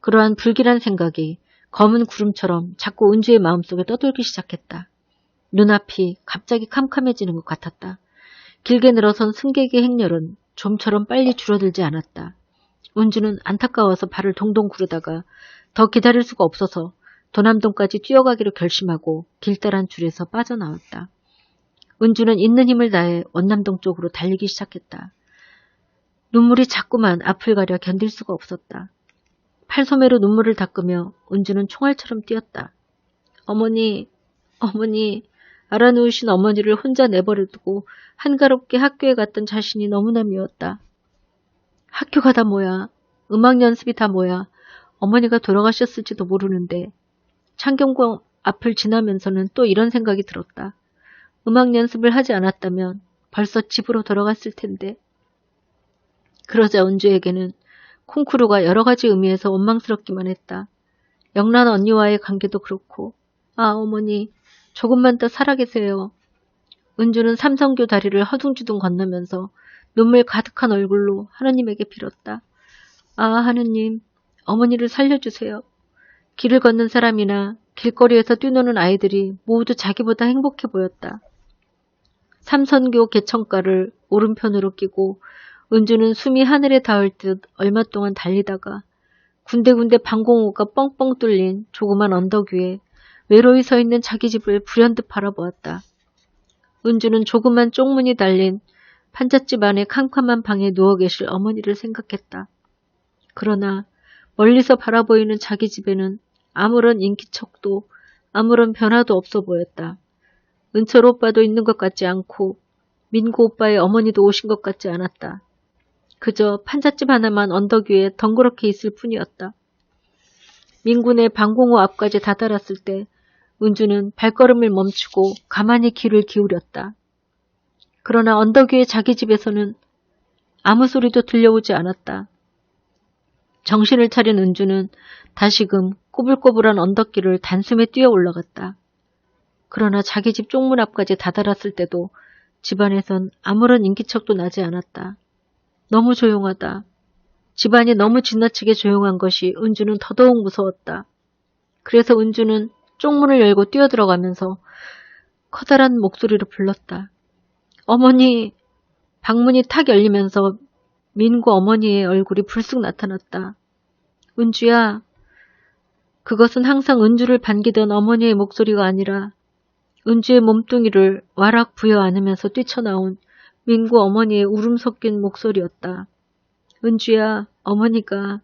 그러한 불길한 생각이 검은 구름처럼 자꾸 은주의 마음속에 떠돌기 시작했다. 눈앞이 갑자기 캄캄해지는 것 같았다. 길게 늘어선 승객의 행렬은 좀처럼 빨리 줄어들지 않았다. 은주는 안타까워서 발을 동동 구르다가 더 기다릴 수가 없어서 도남동까지 뛰어가기로 결심하고 길다란 줄에서 빠져나왔다. 은주는 있는 힘을 다해 원남동 쪽으로 달리기 시작했다. 눈물이 자꾸만 앞을 가려 견딜 수가 없었다. 팔소매로 눈물을 닦으며 은주는 총알처럼 뛰었다. 어머니, 알아놓으신 어머니를 혼자 내버려두고 한가롭게 학교에 갔던 자신이 너무나 미웠다. 학교가 다 뭐야? 음악 연습이 다 뭐야? 어머니가 돌아가셨을지도 모르는데 창경궁 앞을 지나면서는 또 이런 생각이 들었다. 음악 연습을 하지 않았다면 벌써 집으로 돌아갔을 텐데. 그러자 은주에게는 콩쿠르가 여러 가지 의미에서 원망스럽기만 했다. 영란 언니와의 관계도 그렇고. 아, 어머니, 조금만 더 살아계세요. 은주는 삼성교 다리를 허둥지둥 건너면서 눈물 가득한 얼굴로 하느님에게 빌었다. 아, 하느님, 어머니를 살려주세요. 길을 걷는 사람이나 길거리에서 뛰노는 아이들이 모두 자기보다 행복해 보였다. 삼선교 개천가를 오른편으로 끼고 은주는 숨이 하늘에 닿을 듯 얼마 동안 달리다가 군데군데 방공호가 뻥뻥 뚫린 조그만 언덕 위에 외로이 서 있는 자기 집을 불현듯 바라보았다. 은주는 조그만 쪽문이 달린 판잣집 안의 캄캄한 방에 누워 계실 어머니를 생각했다. 그러나 멀리서 바라보이는 자기 집에는 아무런 인기척도 아무런 변화도 없어 보였다. 은철 오빠도 있는 것 같지 않고 민구 오빠의 어머니도 오신 것 같지 않았다. 그저 판잣집 하나만 언덕 위에 덩그렇게 있을 뿐이었다. 민군의 방공호 앞까지 다다랐을 때 은주는 발걸음을 멈추고 가만히 귀를 기울였다. 그러나 언덕 위의 자기 집에서는 아무 소리도 들려오지 않았다. 정신을 차린 은주는 다시금 꼬불꼬불한 언덕길을 단숨에 뛰어 올라갔다. 그러나 자기 집 쪽문 앞까지 다다랐을 때도 집안에선 아무런 인기척도 나지 않았다. 너무 조용하다. 집안이 너무 지나치게 조용한 것이 은주는 더더욱 무서웠다. 그래서 은주는 쪽문을 열고 뛰어들어가면서 커다란 목소리로 불렀다. 어머니! 방문이 탁 열리면서 민구 어머니의 얼굴이 불쑥 나타났다. 은주야. 그것은 항상 은주를 반기던 어머니의 목소리가 아니라 은주의 몸뚱이를 와락 부여안으면서 뛰쳐나온 민구 어머니의 울음 섞인 목소리였다. 은주야, 어머니가.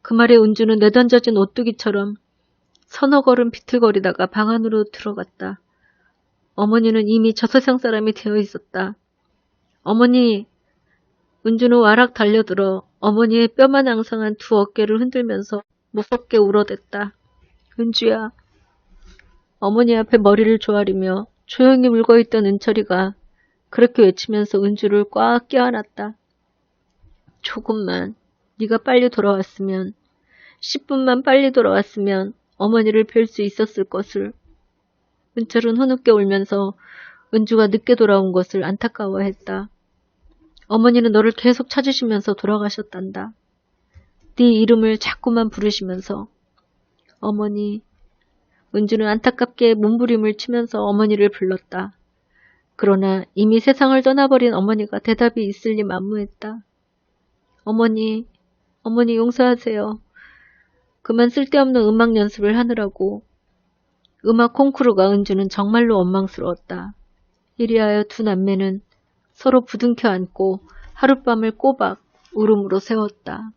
그 말에 은주는 내던져진 오뚜기처럼 서너 걸음 비틀거리다가 방 안으로 들어갔다. 어머니는 이미 저 세상 사람이 되어 있었다. 어머니! 은주는 와락 달려들어 어머니의 뼈만 앙상한 두 어깨를 흔들면서 무섭게 울어댔다. 은주야. 어머니 앞에 머리를 조아리며 조용히 울고있던 은철이가 그렇게 외치면서 은주를 꽉 껴안았다. 조금만, 네가 빨리 돌아왔으면, 10분만 빨리 돌아왔으면 어머니를 뵐 수 있었을 것을. 은철은 흐느껴 울면서 은주가 늦게 돌아온 것을 안타까워했다. 어머니는 너를 계속 찾으시면서 돌아가셨단다. 네 이름을 자꾸만 부르시면서. 어머니. 은주는 안타깝게 몸부림을 치면서 어머니를 불렀다. 그러나 이미 세상을 떠나버린 어머니가 대답이 있을 리 만무했다. 어머니 용서하세요. 그만 쓸데없는 음악 연습을 하느라고. 음악 콩쿠르가 은주는 정말로 원망스러웠다. 이리하여 두 남매는 서로 부둥켜 안고 하룻밤을 꼬박 울음으로 새웠다.